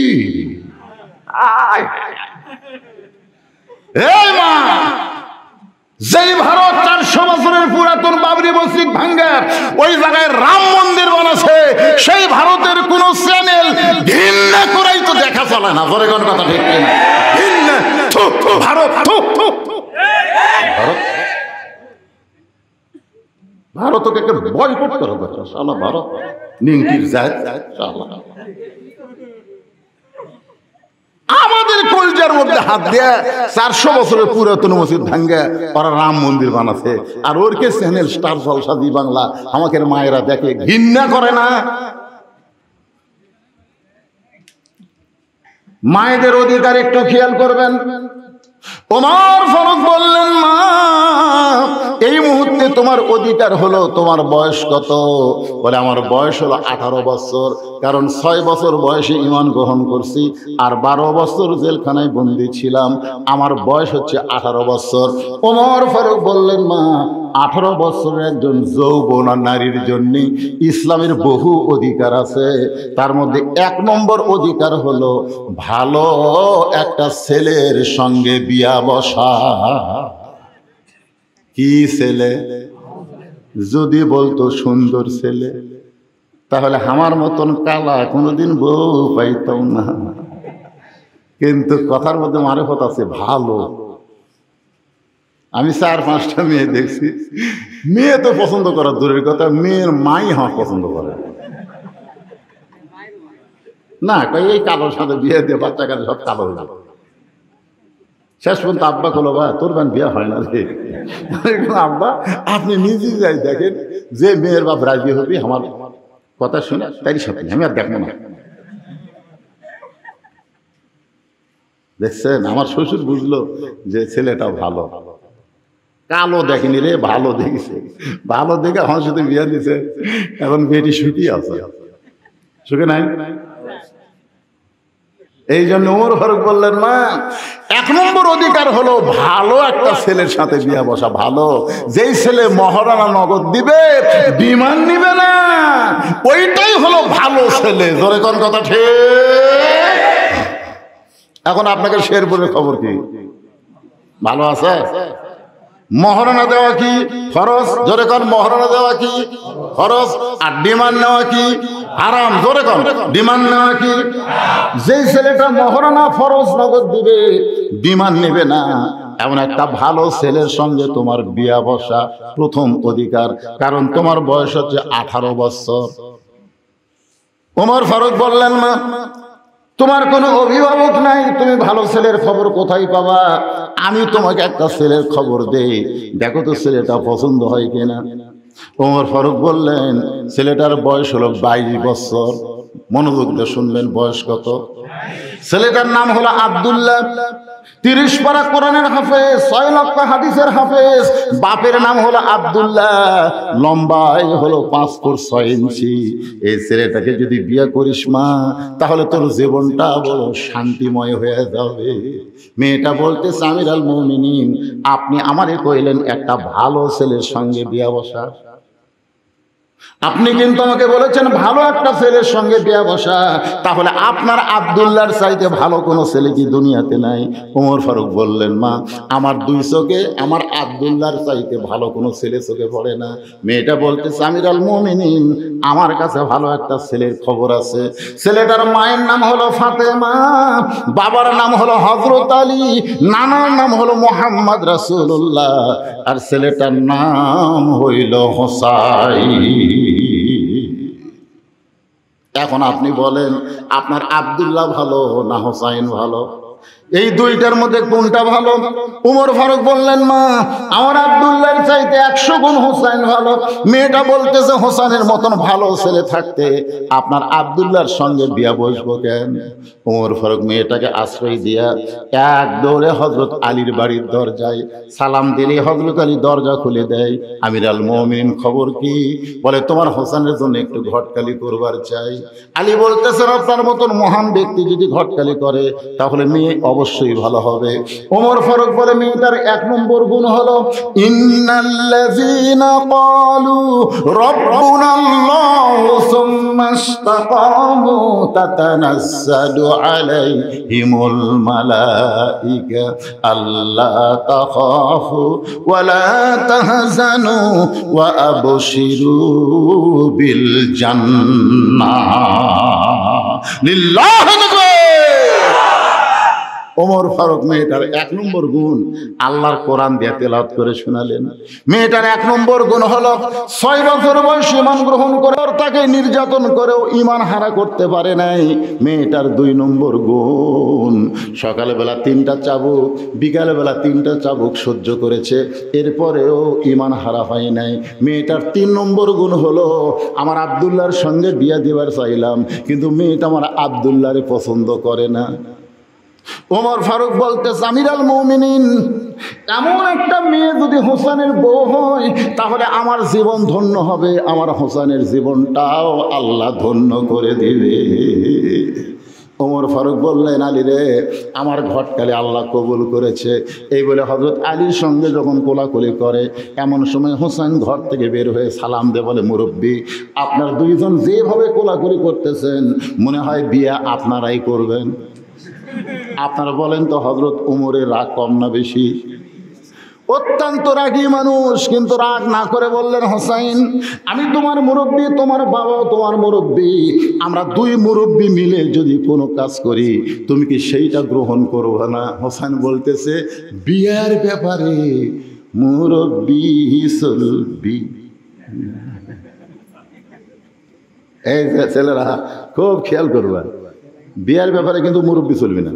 এই মা, যেই ভারত 400 বছরের পুরাতন বাবরি মসজিদ ভাঙ্গে ওই জায়গায় রাম মন্দির বানাচ্ছে, সেই ভারতের কোন চ্যানেল ঘৃণা করেই তো দেখা চলে না। জোরে কোন কথা ঠিক কিনা? ঘৃণা, ভারত, ভারতকে বয়কট করা দরকার। শালা ভারত নিংটির যায়। আমাদের কলজার মধ্যে হাত দিয়ে 400 বছরের পুরাতন মসজিদ ভাঙ্গে ওরা রাম মন্দির বানাচ্ছে, আর ওর কে চ্যানেল স্টার জলসা দি বাংলা আমাকে মায়েরা দেখে, ঘৃণা করে না? মায়েদের অধিকার একটু খেয়াল করবেন। ওমর ফারুক বললেন, মা এই মুহূর্তে তোমার অধিকার হলো, তোমার বয়স কত? বলে, আমার বয়স হলো 18 বছর, কারণ 6 বছর বয়সে ঈমান গ্রহণ করছি, আর 12 বছর জেলখানায় বন্দী ছিলাম, আমার বয়স হচ্ছে 18 বছর। ওমর ফারুক বললেন, মা 18 বছরের একজন যৌবনা নারীর জন্য ইসলামের বহু অধিকার আছে, তার মধ্যে 1 নম্বর অধিকার হলো ভালো একটা ছেলের সঙ্গে বিয়া বসা। কি ছেলে? যদি বলতো সুন্দর ছেলে, তাহলে আমার মতন কালা কোনোদিন বউ পাইতাম না। কিন্তু কথার মধ্যে মারেফত আছে, ভালো। আমি 4-5টা মেয়ে দেখছি, মেয়ে তো পছন্দ করার দূরের কথা, মেয়ের মাই হওয়া পছন্দ করে না। এই কালোর সাথে বিয়ে দিয়ে বাচ্চা কাছে সব কালো হয়ে গেল। শেষ পর্যন্ত আব্বা বলো, বা তোর বান বিয়ে হয় না রে। আব্বা আপনি নিজেই যাই দেখেন, যে মেয়ের বাপ রাজি হবি আমার কথা শুনে, তাই সাথে আমি আর দেখবো না। দেখছেন, আমার শ্বশুর বুঝলো যে ছেলেটা ভালো। কালো দেখেনি রে, ভালো দেখেছে, ভালো দেখে আমার সাথে বিয়ে দিছে। এখন মেয়েটি সুখী আছে, সুখে নাই? এই জন্য ওমর ফারুক বললেন, মা 1 নম্বর অধিকার হলো ভালো একটা ছেলের সাথে বিয়া বসা। ভালো, যেই ছেলে মহারানা নগদ দিবে, বিমান নিবে না, ওইটাই হলো ভালো ছেলে। জোরে কোন কথা ঠিক? এখন আপনাকে শেরপুরের খবর কি? ভালো আছে? মহারানা দেওয়া কি ফরজ? জোরে কোন মহারানা দেওয়া কি ফরজ? আর ডিমান্ড নেওয়া কি হারাম? জোরে কোন ডিমান্ড নেওয়া কি? যেই ছেলেটা মহারানা ফরজ নগদ দিবে, ডিমান্ড নেবে না, এমন একটা ভালো ছেলের সঙ্গে তোমার বিয়া বসা প্রথম অধিকার, কারণ তোমার বয়স হচ্ছে 18 বছর। ওমর ফারুক বললেন, মা তোমার কোনো অভিভাবক নাই, তুমি ভালো ছেলের খবর কোথায় পাবা? আমি তোমাকে একটা ছেলের খবর দেই, দেখো তো ছেলেটা পছন্দ হয় কিনা। ওমর ফারুক বললেন, ছেলেটার বয়স হলো 22 বছর। মনোযোগ দিয়ে শুনবেন, বয়স কত? ছেলেটার নাম হলো আব্দুল্লাহ। 30 পারা কোরআনের হাফেজ, 6 লক্ষ হাদিসের হাফেজ। বাপের নাম হলো আব্দুল্লাহ, লম্বাই হলো 5 ফুট 6 ইঞ্চি। এই ছেলেটাকে যদি বিয়ে করিস মা, তাহলে তোর জীবনটা বড় শান্তিময় হয়ে যাবে। মেয়েটা বলতেছে, আমিরুল মুমিনিন, আপনি আমারে কইলেন একটা ভালো ছেলের সঙ্গে বিয়ে বসা। আপনি কিন্তু আমাকে বলেছেন ভালো একটা ছেলের সঙ্গে বিয়ে বসা, তাহলে আপনার আব্দুল্লাহর চাইতে ভালো কোনো ছেলে কি দুনিয়াতে নাই? ওমর ফারুক বললেন, মা, আমার 2 চোখে আমার আব্দুল্লাহর চাইতে ভালো কোনো ছেলে চোখে পড়ে না। মেয়েটা বলতেছে, আমিরুল মুমিনিন, আমার কাছে ভালো একটা ছেলের খবর আছে। ছেলেটার মায়ের নাম হলো ফাতেমা, বাবার নাম হলো হযরত আলী, নানার নাম হলো মুহাম্মদ রাসূলুল্লাহ, আর ছেলেটার নাম হইল হোসাইন। এখন আপনি বলেন, আপনার আব্দুল্লাহ ভালো না হোসাইন ভালো? এই দুইটার মধ্যে কোনটা ভালো? ওমর ফারুক বললেন, মা, আমার আব্দুল্লাহর চাইতে 100 গুণ হোসাইন ভালো। মেয়েটা বলতেছে, হোসাইনের মতন ভালো ছেলে থাকতে আপনার আব্দুল্লাহর সঙ্গে বিয়া বসবো কেন? ওমর ফারুক মেয়েটাকে আশ্রয় দিয়া এক দৌড়ে হযরত আলীর বাড়ির দরজায় সালাম দিলে হযরত আলী দরজা খুলে দেয়। আমিরুল মুমিনিন, খবর কি? বলে, তোমার হোসেনের জন্য একটু ঘটকালি করবার চাই। আলী বলতেছে, আপনার মতন মহান ব্যক্তি যদি ঘটকালি করে তাহলে মেয়ে অবশ্যই ভালো হবে। ওমর ফারুক বলে, মেয়েটার 1 নম্বর গুণ হলো, ইন্নাল্লাযীনা ক্বালু রাব্বুনাল্লাহু সুম্মা ইসতাকামু তাতানাজ্জালু আলাইহিমুল মালাইকা আল্লা তাখাফু ওয়া লা তাহজানু ওয়া আবশিরু বিল জান্নাহ লিল্লাহি। ওমর ফারুক মেয়েটার 1 নম্বর গুণ আল্লাহর কোরআন দিয়ে তেলাওয়াত করে শোনালেন। মেয়েটার 1 নম্বর গুণ হলো 6 বছর বয়সে ঈমান গ্রহণ করে তাকে নির্যাতন করেও ঈমান হারা করতে পারে নাই। মেয়েটার 2 নম্বর গুণ, সকালবেলা 3টা চাবুক, বিকালবেলা 3টা চাবুক সহ্য করেছে, এরপরেও ঈমান হারা হয় নাই। মেয়েটার 3 নম্বর গুণ হলো, আমার আব্দুল্লাহর সঙ্গে বিয়ে দেবার চাইলাম, কিন্তু মেয়েটা আমার আব্দুল্লাহরে পছন্দ করে না। ওমর ফারুক বলতেছে, আমিরুল মুমিনিন, এমন একটা মেয়ে যদি হোসেনের বউ হয় তাহলে আমার জীবন ধন্য হবে, আমার হোসেনের জীবনটাও আল্লাহ ধন্য করে দিবে। ওমর ফারুক বললেন, আলী রে, আমার ঘটকালে আল্লাহ কবুল করেছে। এই বলে হযরত আলীর সঙ্গে যখন কোলাকুলি করে, এমন সময় হোসেন ঘর থেকে বের হয়ে সালাম দে, বলে, মুরব্বী, আপনার 2 জন যেভাবে কোলাকুলি করতেছেন মনে হয় বিয়ে আপনারাই করবেন। আপনারা বলেন তো, হযরত উমরের রাগ কম না বেশি? অত্যন্ত রাগী মানুষ, কিন্তু রাগ না করে বললেন, হোসাইন, আমি তোমার মুরব্বী, তোমার বাবাও তোমার মুরব্বী, আমরা 2 মুরব্বী মিলে যদি কোনো কাজ করি তুমি কি সেইটা গ্রহণ করবে না? হোসাইন বলতেছে, বিয়ার ব্যাপারে মুরব্বী সলবি। এই ছেলেরা খুব খেয়াল করবা, বিয়ার ব্যাপারে কিন্তু মুরব্বী চলবে না।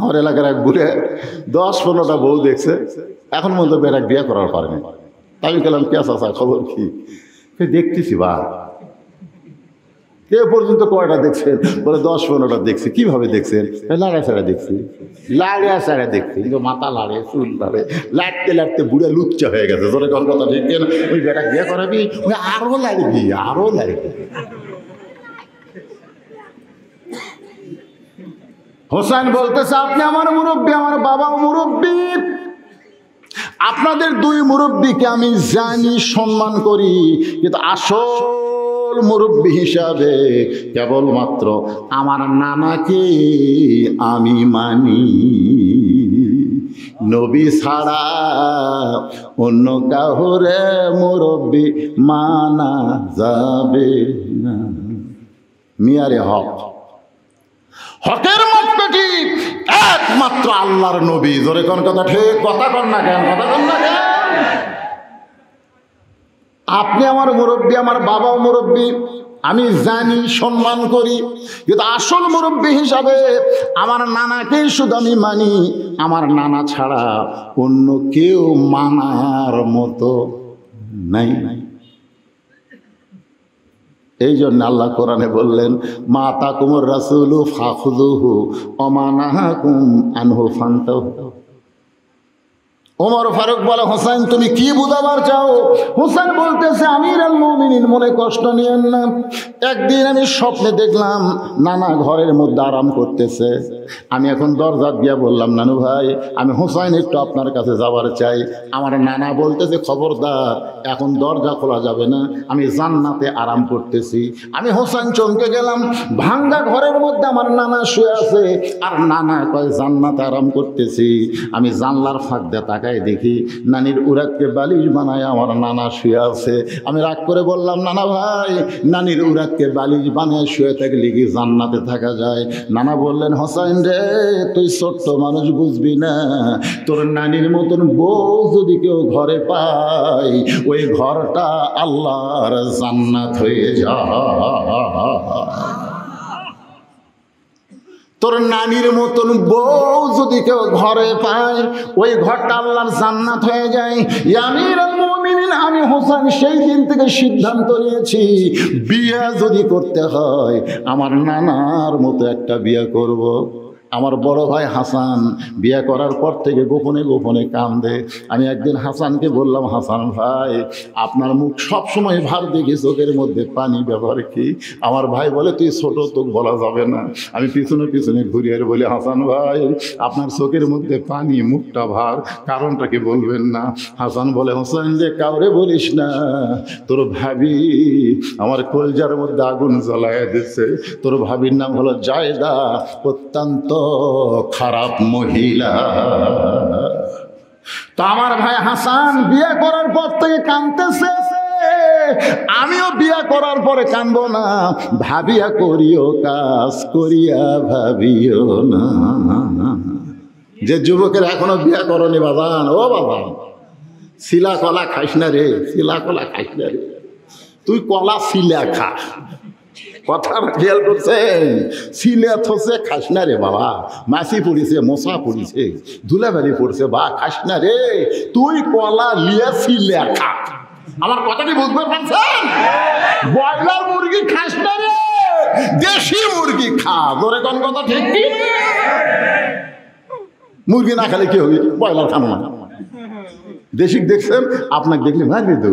আমার এলাকার এক বুড়ে 10-15টা বউ দেখছে, এখন মধ্যে বেড়াক বিয়ে করার পারেনি। আমি গেলাম, কে চাচা, খবর কি? দেখতেছি বা এ পর্যন্ত কয়টা দেখছেন? বলে 10-15টা দেখছি। কিভাবে দেখছেন? লাড়িয়া ছাড়া দেখছি, লাড়িয়া ছাড়া দেখছি, কিন্তু মাথা লাড়ে, চুল লাড়ে, লাড়তে লাড়তে বুড়ে লুচ্চা হয়ে গেছে। ধরে কোন কথা ঠিক কেন? ওই বেড়াক বিয়ে করাবি, ওই আরো লাগবি, আরো লাগবে। হোসেন বলতেছে, আপনি আমার মুরব্বী, আমার বাবাও মুরব্বী, আপনাদের 2 মুরব্বীকে আমি জানি, সম্মান করি, কিন্তু আসল মুরব্বী হিসাবে কেবলমাত্র আমার নানাকে আমি মানি। নবী ছাড়া অন্য কাউরে মুরব্বী মানা যাবে না। মিয়ারে হক, হকের মাপকাঠি একমাত্র আল্লাহর নবী। জোরে কোন কথা ঠিক? কথা কন না কেন? কথা কন না কেন? আপনি আমার মুরব্বী, আমার বাবাও মুরব্বী, আমি জানি, সম্মান করি, কিন্তু আসল মুরব্বী হিসাবে আমার নানাকেই শুধু আমি মানি। আমার নানা ছাড়া অন্য কেউ মানার মতো নাই। এই জন্য আল্লাহ কোরআনে বললেন, মা তাকুমুর রাসূলু ফাখুযুহু ওয়া মা নাহাকুম আনহু ফান্তাহু। ওমর ফারুক বলে, হোসেন তুমি কি বুঝাবার চাও? হোসেন বলতেছে, আমিরুল মুমিনিন মনে কষ্ট নিয়েন না, একদিন আমি স্বপ্নে দেখলাম নানা ঘরের মধ্যে আরাম করতেছে। আমি এখন দরজা দিয়া বললাম, নানু ভাই আমি হোসেন একটু আপনার কাছে যাবার চাই। আমার নানা বলতেছে, খবরদার এখন দরজা খোলা যাবে না, আমি জান্নাতে আরাম করতেছি। আমি হোসেন চমকে গেলাম, ভাঙ্গা ঘরের মধ্যে আমার নানা শুয়ে আছে, আর নানা কয় জান্নাতে আরাম করতেছি। আমি জানলার ফাঁক দিয়ে তাকায় দেখি নানির উরাতকে বালিশ বানায় আমার নানা শুয়ে আছে। আমি রাগ করে বললাম, নানা ভাই নানির উরাতকে বালিশ বানায় শুয়ে থাকলে কি জান্নাতে থাকা যায়? নানা বললেন, হোসেন রে তুই ছোট্ট মানুষ, বুঝবি না, তোর নানির মতন বউ যদি কেউ ঘরে পায় ওই ঘরটা আল্লাহর জান্নাত হয়ে যায়। তোর নানির মতন বউ যদি কেউ ঘরে পায় ওই ঘরটা আল্লাহর জান্নাত হয়ে যায়। আমিরুল মুমিনিন আমি হোসেন সেই দিন থেকে সিদ্ধান্ত নিয়েছি, বিয়ে যদি করতে হয় আমার নানার মতো একটা বিয়ে করব। আমার বড় ভাই হাসান বিয়ে করার পর থেকে গোপনে গোপনে কান্দে। আমি একদিন হাসানকে বললাম, হাসান ভাই আপনার মুখ সব সময় ভার দেখি, চোখের মধ্যে পানি, ব্যাপার কি? আমার ভাই বলে, তুই ছোট, তোকে বলা যাবে না। আমি পিছনে পিছনে ঘুরিয়ে বলি, হাসান ভাই আপনার চোখের মধ্যে পানি, মুখটা ভার, কারণটা কি বলবেন না? হাসান বলে, হোসেন যে কাউরে বলিস না, তোর ভাবি আমার কলজার মধ্যে আগুন জ্বলায় দিচ্ছে। তোর ভাবির নাম হলো জায়দা, অত্যন্ত খারাপ মহিলা। তো আমার ভাই হাসান বিয়ে করার পর থেকে কাঁদতেছে। আমিও বিয়ে করার পরে কাঁদবো না, ভাবিয়া করিও কাজ করিয়া ভাবিও না। যে যুবকের এখনো বিয়ে করনি বাবান, ও বাবা শিলা কলা খাইস না রে, শিলা কলা খাইস না রে, তুই কলা শিলা খা। কথা খেয়াল করছেন? সিলে থসে খাস না রে বাবা, মাছি পড়িছে, মশা পড়িছে, ধুলাবালি পড়ছে, বা খাস না রে, তুই কলা লিয়া সিলে খা। আমার কথাটি বুঝতে পারছেন? ব্রয়লার মুরগি খাস না রে, দেশি মুরগি খা। ধরে কোন কথা ঠিক কি? মুরগি না খেলে কি হবে? ব্রয়লার খানো না। দেশি দেখছেন, আপনাকে দেখলে মারবি তো,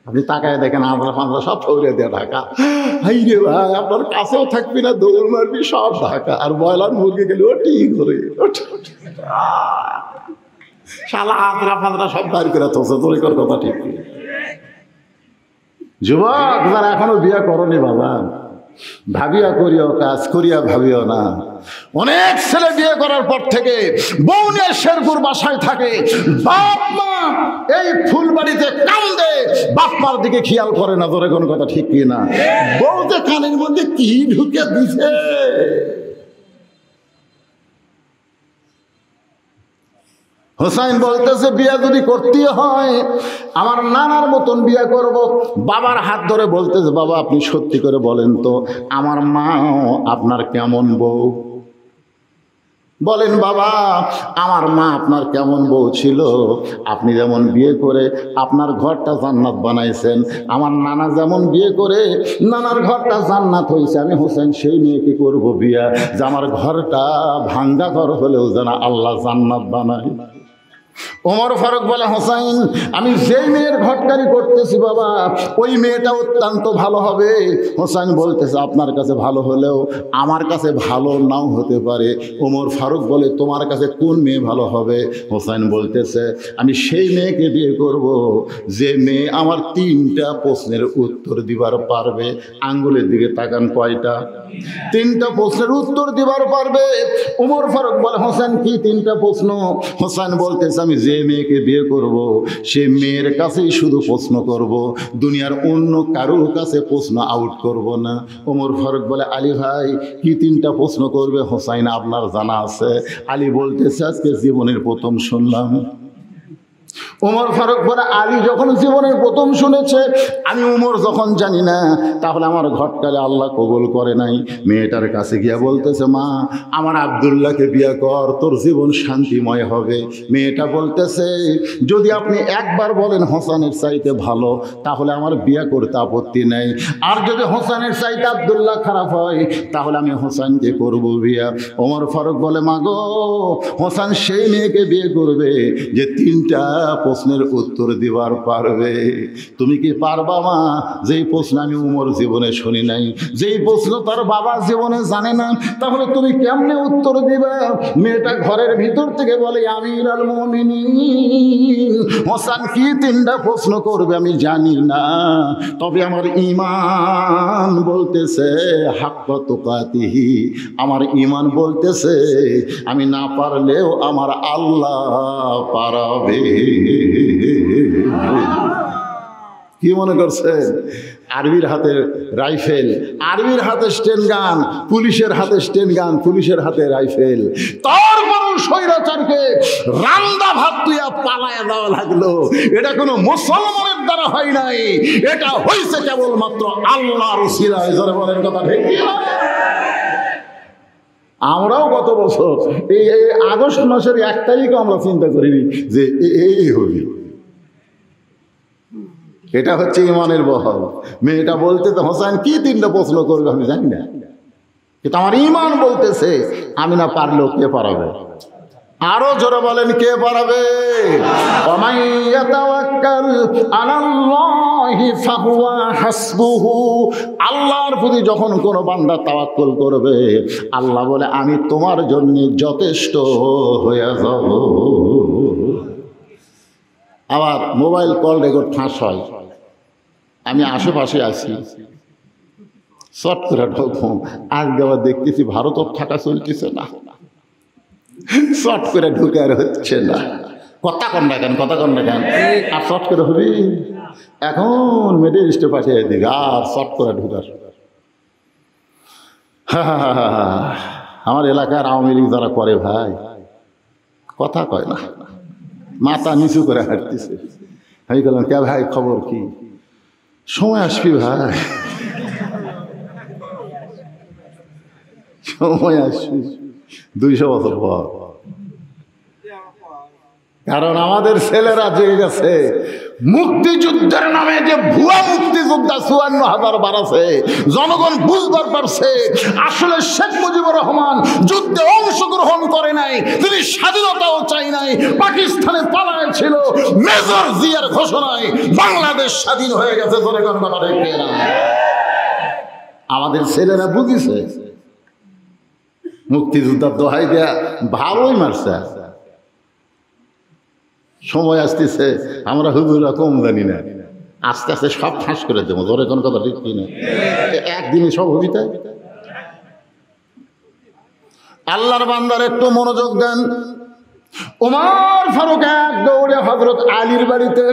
আপনি তাকায় দেখেন আমরা পাঁচরা সব ফৌরে দিয়ে ঢাকা। হাই রে ভাই আপনার কাছেও থাকবি না, দৌড় মারবি সব ঢাকা। আর ব্রয়লার মুরগি গেলে ওটি করে শালা হাতরা ফাঁদরা সব দাঁড় করে তোছে। তোর কথা ঠিক। যুবক যারা এখনো বিয়ে করনি বাবা, ভাবিয়া করিও কাজ করিয়া ভাবিও না। অনেক ছেলে বিয়ে করার পর থেকে বউ নিয়ে শেরপুর বাসায় থাকে, বাপ মা এই ফুলবাড়িতে কান্দে, বাপ মার দিকে খেয়াল করে না। ধরে কোন কথা ঠিক কি না? বউতে কানের মধ্যে কি ঢুকে দিছে। হোসাইন বলতেছে, বিয়ে যদি করতে হয় আমার নানার মতন বিয়ে করব। বাবার হাত ধরে বলতেছে, বাবা আপনি সত্যি করে বলেন তো আমার মা আপনার কেমন বউ? বলেন বাবা আমার মা আপনার কেমন বউ ছিল? আপনি যেমন বিয়ে করে আপনার ঘরটা জান্নাত বানাইছেন, আমার নানা যেমন বিয়ে করে নানার ঘরটা জান্নাত হয়েছে, আমি হোসেন সেই মেয়েকে করব বিয়া, যে আমার ঘরটা ভাঙ্গা ঘর হলেও যেন আল্লাহ জান্নাত বানায়। ওমর ফারুক বলে, হোসাইন আমি যেই মেয়ের ঘটকারি করতেছি বাবা ওই মেয়েটা অত্যন্ত ভালো হবে। হোসাইন বলতেছে, আপনার কাছে ভালো হলেও আমার কাছে ভালো নাও হতে পারে। ওমর ফারুক বলে, তোমার কাছে কোন মেয়ে ভালো হবে? হোসাইন বলতেছে, আমি সেই মেয়েকে বিয়ে করব যে মেয়ে আমার 3টা প্রশ্নের উত্তর দিবার পারবে। আঙ্গুলের দিকে তাকান, কয়টা? 3টা প্রশ্নের উত্তর দিবার পারবে। ওমর ফারুক বলে, হোসেন কি 3টা প্রশ্ন? হোসেন বলতেছে, আমি যে মেয়েকে বিয়ে করব সে মেয়ের কাছেই শুধু প্রশ্ন করব, দুনিয়ার অন্য কারোর কাছে প্রশ্ন আউট করব না। ওমর ফারুক বলে, আলী ভাই কি 3টা প্রশ্ন করবে? হোসাইন আপনার জানা আছে? আলী বলতেছে, আজকে জীবনের প্রথম শুনলাম। উমর ফারুক বলে আলী যখন জীবনের প্রথম শুনেছে, আমি উমর যখন জানি না, তাহলে আমার ঘটকালে আল্লাহ কবুল করে নাই। মেয়েটার কাছে গিয়া বলতেছে, মা আমার আব্দুল্লাহকে বিয়ে কর, তোর জীবন শান্তিময় হবে। মেয়েটা বলতেছে, যদি আপনি একবার বলেন হোসেনের চাইতে ভালো, তাহলে আমার বিয়ে করতে আপত্তি নেই, আর যদি হোসেনের চাইতে আব্দুল্লাহ খারাপ হয়, তাহলে আমি হোসেনকে করব বিয়া। ওমর ফারুক বলে, মা গো, হোসেন সেই মেয়েকে বিয়ে করবে যে 3টা প্রশ্নের উত্তর দিবার পারবে। তুমি কি পারবা মা? যেই প্রশ্ন আমি উমর জীবনে শুনি নাই, যেই প্রশ্ন তার বাবা জীবনে জানে না, তাহলে তুমি কেমনে উত্তর দিবা? মেয়েটা ঘরের ভিতর থেকে বলে, আমিরুল মুমিনিন, হোসেন কি 3টা প্রশ্ন করবে আমি জানি না, তবে আমার ঈমান বলতেছে হাক্কা তুকাতিহি, আমার ঈমান বলতেছে আমি না পারলেও আমার আল্লাহ পারাবে। কি মনে করছেন? আরবির হাতে রাইফেল, আরবির হাতে স্টেন গান, পুলিশের হাতে স্টেন গান, পুলিশের হাতে রাইফেল। তারপর স্বৈরাচারকে রান্দা ভাত তুইয়া পালায় দেওয়া লাগলো। এটা কোনো মুসলমানের দ্বারা হয় নাই, এটা হয়েছে কেবলমাত্র আল্লাহর উসিলায়। জোরে বলেন কথা ঠিক কি না? আমরাও গত বছর এই আগস্ট মাসের 1 তারিখে আমরা চিন্তা করিনি যে এই হবে। এটা হচ্ছে ইমানের বহল। মেয়েটা বলতে তো হোসেন কি 3টা প্রশ্ন করবে আমি জানি না, কিন্তু আমার ইমান বলতেছে আমি না পারলেও কে পারাবে? আরো জোরে বলেন, কে পারাবে? আল্লাহর প্রতি যখন কোনো বান্দা তাওয়াক্কুল করবে, আল্লাহ বলে আমি তোমার জন্য যথেষ্ট হয়ে যাব। আবার মোবাইল কল রেকর্ড ফাঁস হয়, আমি আশেপাশে আছি, শর্ট করে ঢোকম, আজকে আবার দেখতেছি ভারতের থাকা চলতেছে না, শর্ট করে ঢুকে আর হচ্ছে না। কথা কন না কেন, কথা কন না কেন, আর শর্ট করে হবে এখন মিডল ইস্টে পাঠিয়ে দিকে, আর শর্ট করে ঢুকার। আমার এলাকার আওয়ামী লীগ যারা করে ভাই, কথা কয় না, মাথা নিচু করে হাঁটতেছে। আমি বললাম, কে ভাই খবর কি? সময় আসবি ভাই, সময় আসবি 200 বছর পর। কারণ আমাদের ছেলেরা জেগে গেছে, মুক্তিযুদ্ধের নামে যে ভুয়া মুক্তিযোদ্ধা 54,000 বাড়াছে, জনগণ বুঝবার পারছে আসলে শেখ মুজিবুর রহমান যুদ্ধে অংশগ্রহণ করে নাই, তিনি স্বাধীনতাও চাই নাই, পাকিস্তানে পালায় ছিল। মেজর জিয়ার ঘোষণায় বাংলাদেশ স্বাধীন হয়ে গেছে। জনগণ কথা দেখে না, আমাদের ছেলেরা বুঝিছে। মুক্তিযোদ্ধার দোহাই দেয়া ভালোই মারছে। সময় আসতেছে, আমরা হুজুরা কম জানি না, আস্তে আস্তে সব ফাঁস করে দেবো। ধরে কোন কথা ঠিক কিনা? একদিনই সব হবি। তাই আল্লাহর বান্দার একটু মনোযোগ দেন। ওমর ফারুক এক দৌড়ে হযরত আলীর বাড়িতে।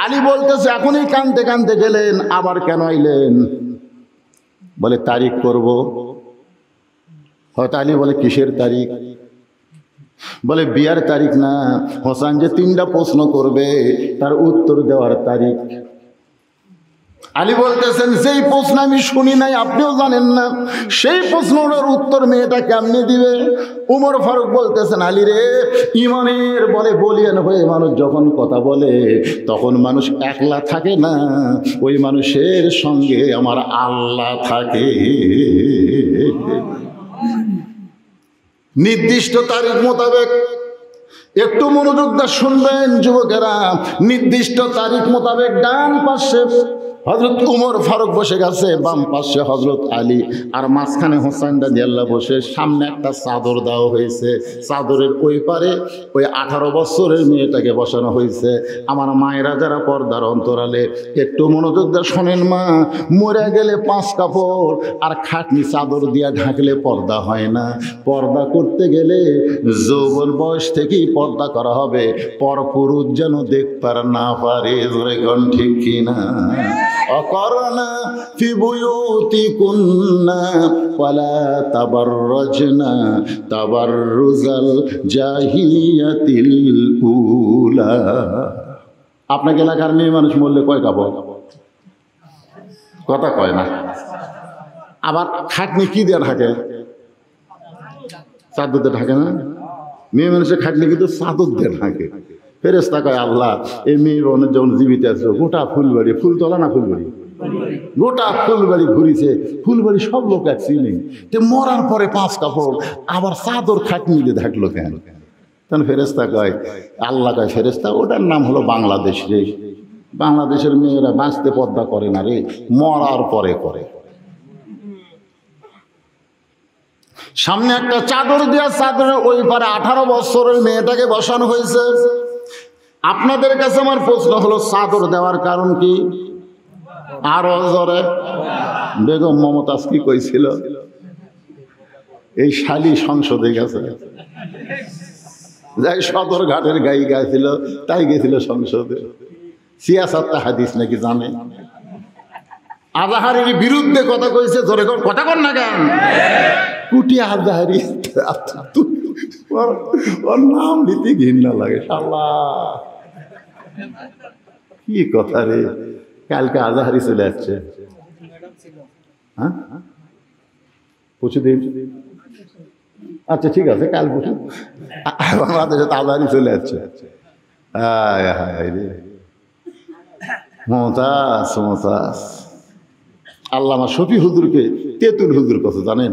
আলী বলতেছে, এখনই কানতে কানতে গেলেন, আবার কেন আইলেন? বলে তারিখ করব। হয়তো আলী বলে, কিসের তারিখ? বলে বিয়ার তারিখ না, হোসেন যে 3টা প্রশ্ন করবে তার উত্তর দেওয়ার তারিখ। আলী বলতেছেন, যেই প্রশ্ন আমি শুনি নাই, আপনিও জানেন না, সেই প্রশ্নটার উত্তর মেয়েটা কেমনে দিবে? উমর ফারুক বলতেছেন, আলী রে, ইমানের বলে বলিয়ান হয়ে মানুষ যখন কথা বলে, তখন মানুষ একলা থাকে না, ওই মানুষের সঙ্গে আমার আল্লাহ থাকে। নির্দিষ্ট তারিখ মোতাবেক, একটু মনোযোগ দিয়ে শুনবেন যুবকেরা, নির্দিষ্ট তারিখ মোতাবেক ডান পাশে হযরত উমর ফারুক বসে গেছে, বাম পাশে হযরত আলী, আর মাঝখানে হোসেন রাদিয়াল্লাহু বসে। সামনে একটা চাদর দেওয়া হয়েছে, চাদরের ওই পারে ওই 18 বছরের মেয়েটাকে বসানো হয়েছে। আমার মায়েরা যারা পর্দার অন্তরালে, একটু মনোযোগ দিয়ে শোনেন মা, মরে গেলে 5 কাপড় আর খাটনি চাদর দিয়া ঢাকলে পর্দা হয় না। পর্দা করতে গেলে যৌবন বয়স থেকেই পর্দা করা হবে, পরপুরুষ যেন দেখতে না পারে। জোরে কোন ঠিক কিনা? অকরনা ফি বুয়ুতিকুন্না ওয়ালা তাবাররাজনা তাবাররুজাল জাহিলিয়াতিল উলা। আপনাকে এলাকার মেয়ে মানুষ মরলে কয় কাপড়? কথা কয় না। আবার খাটনি কি দিয়ে ঢাকে? চাদর দিয়ে ঢাকে না? মেয়ে মানুষের খাটনি কিন্তু চাদর দিয়ে ঢাকে। ফেরেশতা কয় আল্লাহ এই মেয়ে বোনের যখন জীবিত আছে গোটা ফুলবাড়ি, ফুলতলা না ফুলবাড়ি, গোটা ফুলবাড়ি ঘুরিছে, ফুলবাড়ি সব লোক এক চিনি, তো মরার পরে 5 কাপড় আবার চাদর খাটনি দিয়ে ঢাকলো কেন? তখন ফেরেশতা কয়, আল্লাহ কয় ফেরেশতা ওটার নাম হলো বাংলাদেশ রে। বাংলাদেশের মেয়েরা বাঁচতে পর্দা করে না রে, মরার পরে করে। সামনে একটা চাদর দেওয়া, চাদরের ওই পারে 18 বছরের মেয়েটাকে বসানো হয়েছে। আপনাদের কাছে আমার প্রশ্ন হলো চাদর দেওয়ার কারণ কি? আরো জোরে বেগম মমতাজ কি কইছিল? এই শালী সংসদে গেছে, যাই সদর ঘাটের গাই গাইছিল, তাই গেছিল সংসদে। সিয়াসাতটা হাদিস নাকি জানে। আজাহারির বিরুদ্ধে কথা কইছে, জোরে কথা কর না কেন? কুটি আজাহারি, ওর নাম নিতে ঘৃণা লাগে। আল্লাহ কি কথা রে, কালকে আজাহারি চলে আসছে। হ্যাঁ পৌঁছে দিন, আচ্ছা ঠিক আছে, কাল পৌঁছে আমাদের সাথে আজাহারি চলে আসছে। মমতাজ মমতাজ আল্লামা শফি হুজুরকে তেতুল হুজুর কথা জানেন?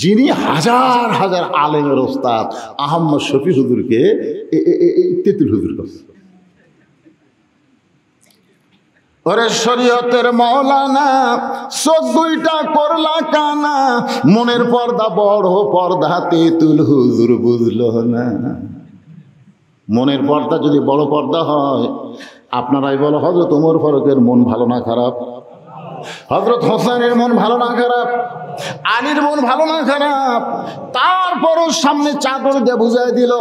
যিনি হাজার হাজার আলেমের ওস্তাদ আহমদ শফি হুজুরকে তেতুল হুজুর কথা। ওরে শরীয়তের মৌলানা, চোখ দুইটা করলা কানা, মনের পর্দা বড় পর্দা তেতুল হুজুর বুঝলো না। মনের পর্দা যদি বড় পর্দা হয়, আপনারাই বলো হযরত ওমর ফারুকের মন ভালো না খারাপ? হযরত হোসেনের মন ভালো না খারাপ? আলীর মন ভালো না খারাপ? তারপরও সামনে চাদর দিয়ে বুঝাই দিল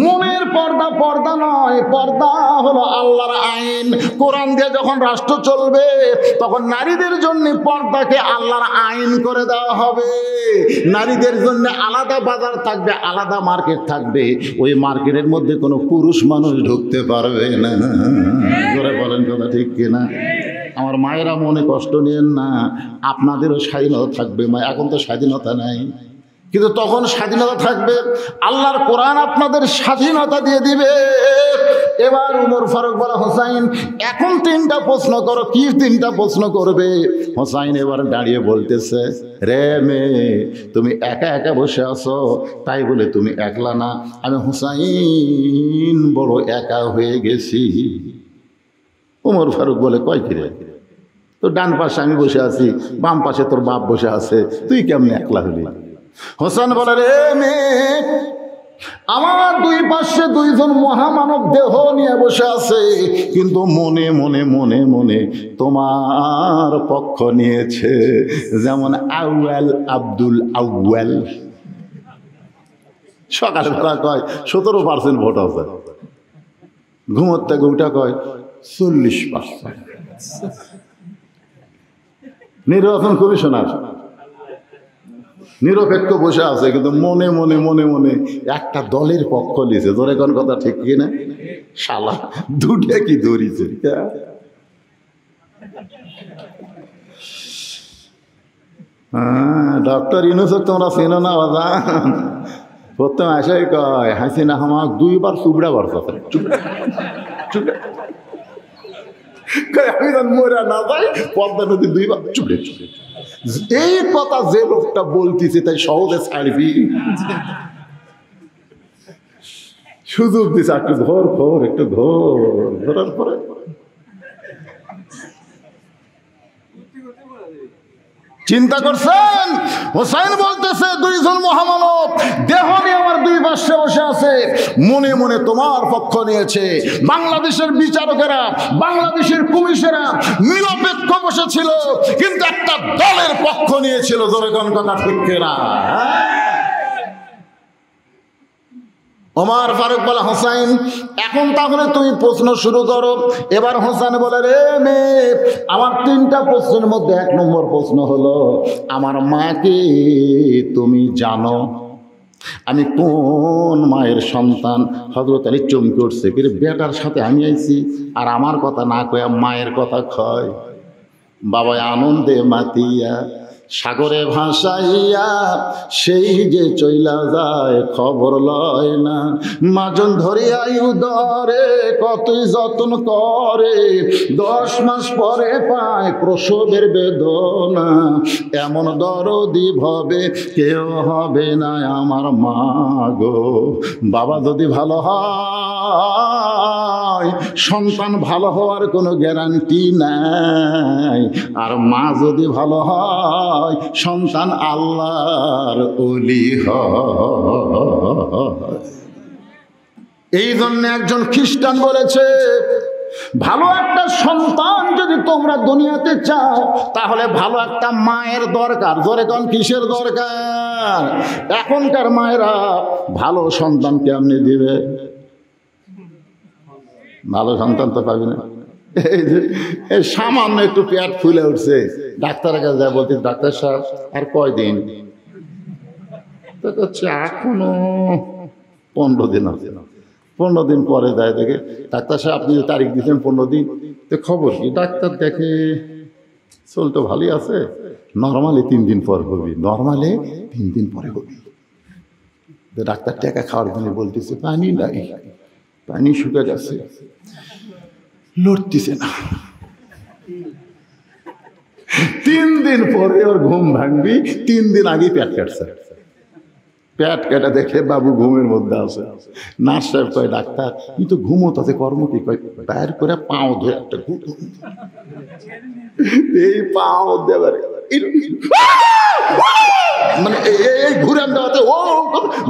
মনের পর্দা পর্দা নয়, পর্দা হলো আল্লাহর আইন। কোরআন দিয়ে যখন রাষ্ট্র চলবে তখন নারীদের জন্য পর্দাকে আল্লাহর আইন করে দেওয়া হবে। নারীদের জন্য আলাদা বাজার থাকবে, আলাদা মার্কেট থাকবে। ওই মার্কেটের মধ্যে কোনো পুরুষ মানুষ ঢুকতে পারবে না। জোরে বলেন কথা ঠিক কিনা? আমার মায়েরা মনে কষ্ট নিয়েন না, আপনাদেরও স্বাধীনতা থাকবে। মা এখন তো স্বাধীনতা নাই, কিন্তু তখন স্বাধীনতা থাকবে। আল্লাহর কোরআন আপনাদের স্বাধীনতা দিয়ে দিবে। এবার উমর ফারুক বলে হোসাইন এখন 3টা প্রশ্ন করো। কি 3টা প্রশ্ন করবে? হোসাইন এবার দাঁড়িয়ে বলতেছে, রে মেয়ে তুমি একা একা বসে আছো, তাই বলে তুমি একলা না, আমি হোসাইন বড় একা হয়ে গেছি। উমর ফারুক বলে কয় কিরে, তো ডান পাশে আমি বসে আছি, বাম পাশে তোর বাপ বসে আছে, তুই কেমনে একলা হলি? হোসেন বলে রে মেয়ে আমার 2 পাশে 2জন মহামানব দেহ নিয়ে বসে আছে, কিন্তু মনে মনে মনে মনে তোমার পক্ষ নিয়েছে। যেমন আউয়াল আব্দুল আউয়াল সকালবেলা কয় 17% ভোট আছে, ঘুমোতে উঠা কয় 40%। নির্বাচন কমিশনার নিরপেক্ষ বসে আছে, কিন্তু মনে মনে মনে মনে একটা দলের পক্ষ নিয়েছে। ধরে কোন কথা ঠিক কিনা? শালা দুটা কি ধরিছে। ডক্টর ইউনূস তোমরা চেনো না বাজান? প্রথম আসাই কয় হাসিনা আমাকে 2 বার চুবড়া বাড়ছে। আমি মরা না যাই পদ্মা নদী 2 বার চুবড়ে। এই কথা যে লোকটা বলতেছে তাই সহজে ছাড়বি? সুযোগ দিছে একটু ধর খবর, একটু ধরার পরে চিন্তা করছেন? হোসাইন বলতেছে 2জন মহামানব দেহ নিয়ে আমার 2 পাশে বসে আছে, মনে মনে তোমার পক্ষ নিয়েছে। বাংলাদেশের বিচারকেরা, বাংলাদেশের পুলিশেরা নিরপেক্ষ বসেছিল, কিন্তু একটা দলের পক্ষ নিয়েছিল। জোরে কোন কথা ঠিক কিনা? ওমর ফারুক বলে হোসাইন এখন তাহলে তুমি প্রশ্ন শুরু করো। এবার হোসেন বলে রে মেয়ে আমার 3টা প্রশ্নের মধ্যে 1 নম্বর প্রশ্ন হলো আমার মাকে তুমি জানো? আমি কোন মায়ের সন্তান? হযরত আলী চমকে উঠছে, কিন্তু বেটার সাথে আমি আইছি আর আমার কথা না কয়ে মায়ের কথা কয়। বাবা আনন্দে মাতিয়া সাগরে ভাসাইয়া সেই যে চইলা যায় খবর লয় না। মাজন ধরিয়াই উদরে কতই যত্ন করে, 10 মাস পরে পায় প্রসবের বেদনা। এমন দরদি ভবে কেউ হবে না আমার মা গো। বাবা যদি ভালো হয় সন্তান ভালো হওয়ার কোনো গ্যারান্টি নাই, আর মা যদি ভালো হয় সন্তান আল্লাহর ওলি হয়। এই জন্য একজন খ্রিস্টান বলেছে, ভালো একটা সন্তান যদি তোমরা দুনিয়াতে চাও তাহলে ভালো একটা মায়ের দরকার। জোরে কোন কিসের দরকার? এখনকার মায়েরা ভালো সন্তান কেমনে দিবে? ভালো সন্তান তো পাবি না। এই যে সামান্য একটু পেট ফুলে উঠছে, ডাক্তারের কাছে যায়, বলতে ডাক্তার সাহেব আর কয়দিন? তো হচ্ছে এখনো 15 দিন আছে। 15 দিন পরে যায়, দেখে ডাক্তার সাহেব আপনি যে তারিখ দিচ্ছেন 15 দিন, তো খবর কি? ডাক্তার দেখে চল তো ভালোই আছে, নর্মালি 3 দিন পর হবি, নর্মালি 3 দিন পরে হবি। ডাক্তার টাকা খাওয়ার জন্য বলতেছে পানি নাই, পানি শুকে গেছে, লড়তেছে না। 3 দিন পরে ওর ঘুম ভাঙবি, 3 দিন আগে পেট কাটছে। পেট কেটে দেখে বাবু ঘুমের মধ্যে আছে। নার্স সাহেব কয় ডাক্তার তুই তো ঘুমোতে কর্ম কি? কয় বাইর করে পাও ধরে একটা ঘুম, এই পাও দেবার মানে এই ঘুরান দেওয়াতে ও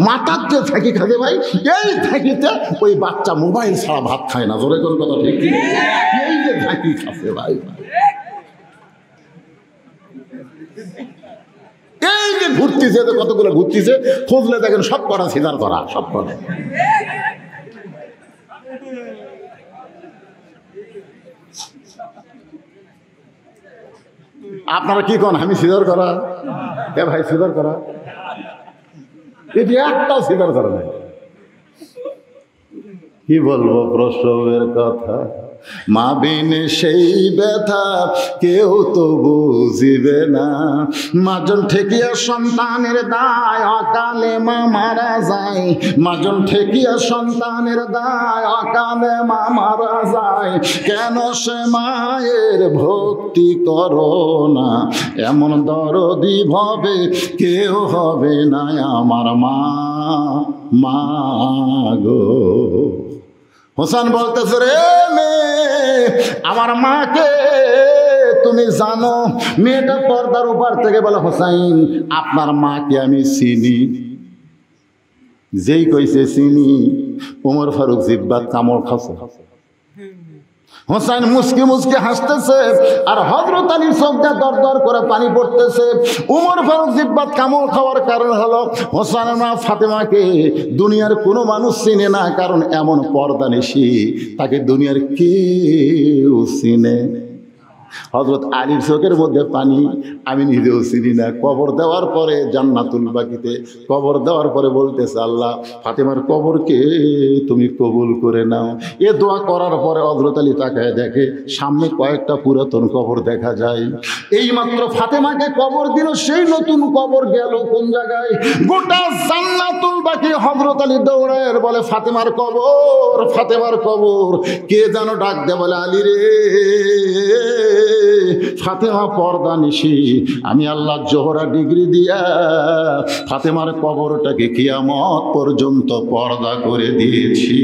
মাথার যে থাকি খাবে ভাই, এই থাকিতে ওই বাচ্চা মোবাইল ছাড়া ভাত খায় না। জোরে কোন কথা ঠিক? এই যে থাকি খাবে ভাই, এই যে ঘুরতেছে, কতগুলো ঘুরতেছে, খুঁজলে দেখেন সব করা সিজার করা, সব করা। আপনারা কি কোন আমি সিজার করা? এ ভাই সিজার করা, এটি একটাও সিজার করা নাই। কি বলবো প্রসবের কথা, মা বিন সেই ব্যথা কেউ তো বুঝিবে না। মাজন ঠেকিয়া সন্তানের দায় অকালে মা মারা যায়, মাজন ঠেকিয়া সন্তানের দায় অকালে মা মারা যায়। কেন সে মায়ের ভক্তি করো না, এমন দরদি ভবে কেউ হবে না আমার মা, মা গো। হোসেন বলতেছে, রে মেয়ে আমার মাকে তুমি জানো? মেয়েটা পর্দার উপর থেকে বলে, হোসাইন আপনার মাকে আমি চিনি। যেই কইছে চিনি, ওমর ফারুক জিব্বাত কামড় খাচ্ছে। হোসেন মুসকি মুসকি হাসতেছে, আর হযরত আলীর চোখটা দর দর করে পানি পড়তেছে। উমর ফারুক জিব্বাত কামড় খাওয়ার কারণ হলো হোসেনের মা ফাতেমাকে দুনিয়ার কোনো মানুষ চিনে না, কারণ এমন পর্দানিশী তাকে দুনিয়ার কেউ চিনে। হযরত আলীর চোখের মধ্যে পানি, আমি নিজেও চিনি না। কবর দেওয়ার পরে জান্নাতুল বাকিতে কবর দেওয়ার পরে বলতেছে, আল্লাহ ফাতেমার কবরকে তুমি কবুল করে নাও। এ দোয়া করার পরে হযরত আলী তাকায় দেখে সামনে কয়েকটা পুরাতন কবর দেখা যায়। এইমাত্র ফাতেমাকে কবর দিল, সেই নতুন কবর গেল কোন জায়গায়? গোটা জান্নাতুল বাকি। হযরত আলী দৌড়ায় বলে, ফাতেমার কবর, ফাতেমার কবর। কে যেন ডাক দে, বলে আলী রে, ফাতেমা পর্দা নিশি, আমি আল্লাহ জোহরা ডিগ্রি দিয়া ফাতেমার কবরটাকে কিয়ামত পর্যন্ত পর্দা করে দিয়েছি।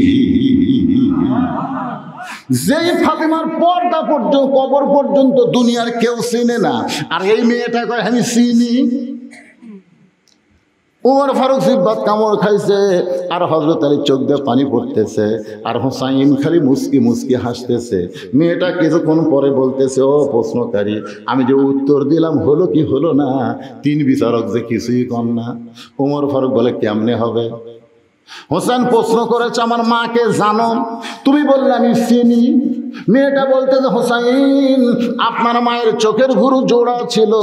যেই ফাতেমার পর্দা পর্যন্ত কবর পর্যন্ত দুনিয়ার কেউ চিনে না, আর এই মেয়েটা কয় আমি চিনি। উমর ফারুক জিব্বাত কামড় খাইছে, আর হযরত আলীর চোখ দিয়ে পানি পড়তেছে, আর হোসাইন খালি মুসকি মুসকি হাসতেছে। মেয়েটা কিছুক্ষণ পরে বলতেছে, ও প্রশ্নকারী, আমি যে উত্তর দিলাম হলো কি হলো না? 3 বিচারক যে কিছুই কম না। উমর ফারুক বলে, কেমনে হবে? হোসেন প্রশ্ন করেছে, আমার মাকে জানো? তুমি বললে আমি চিনি। মেয়েটা বলতেছে, হোসাইন আপনার মায়ের চোখের ভুরু জোড়া ছিল,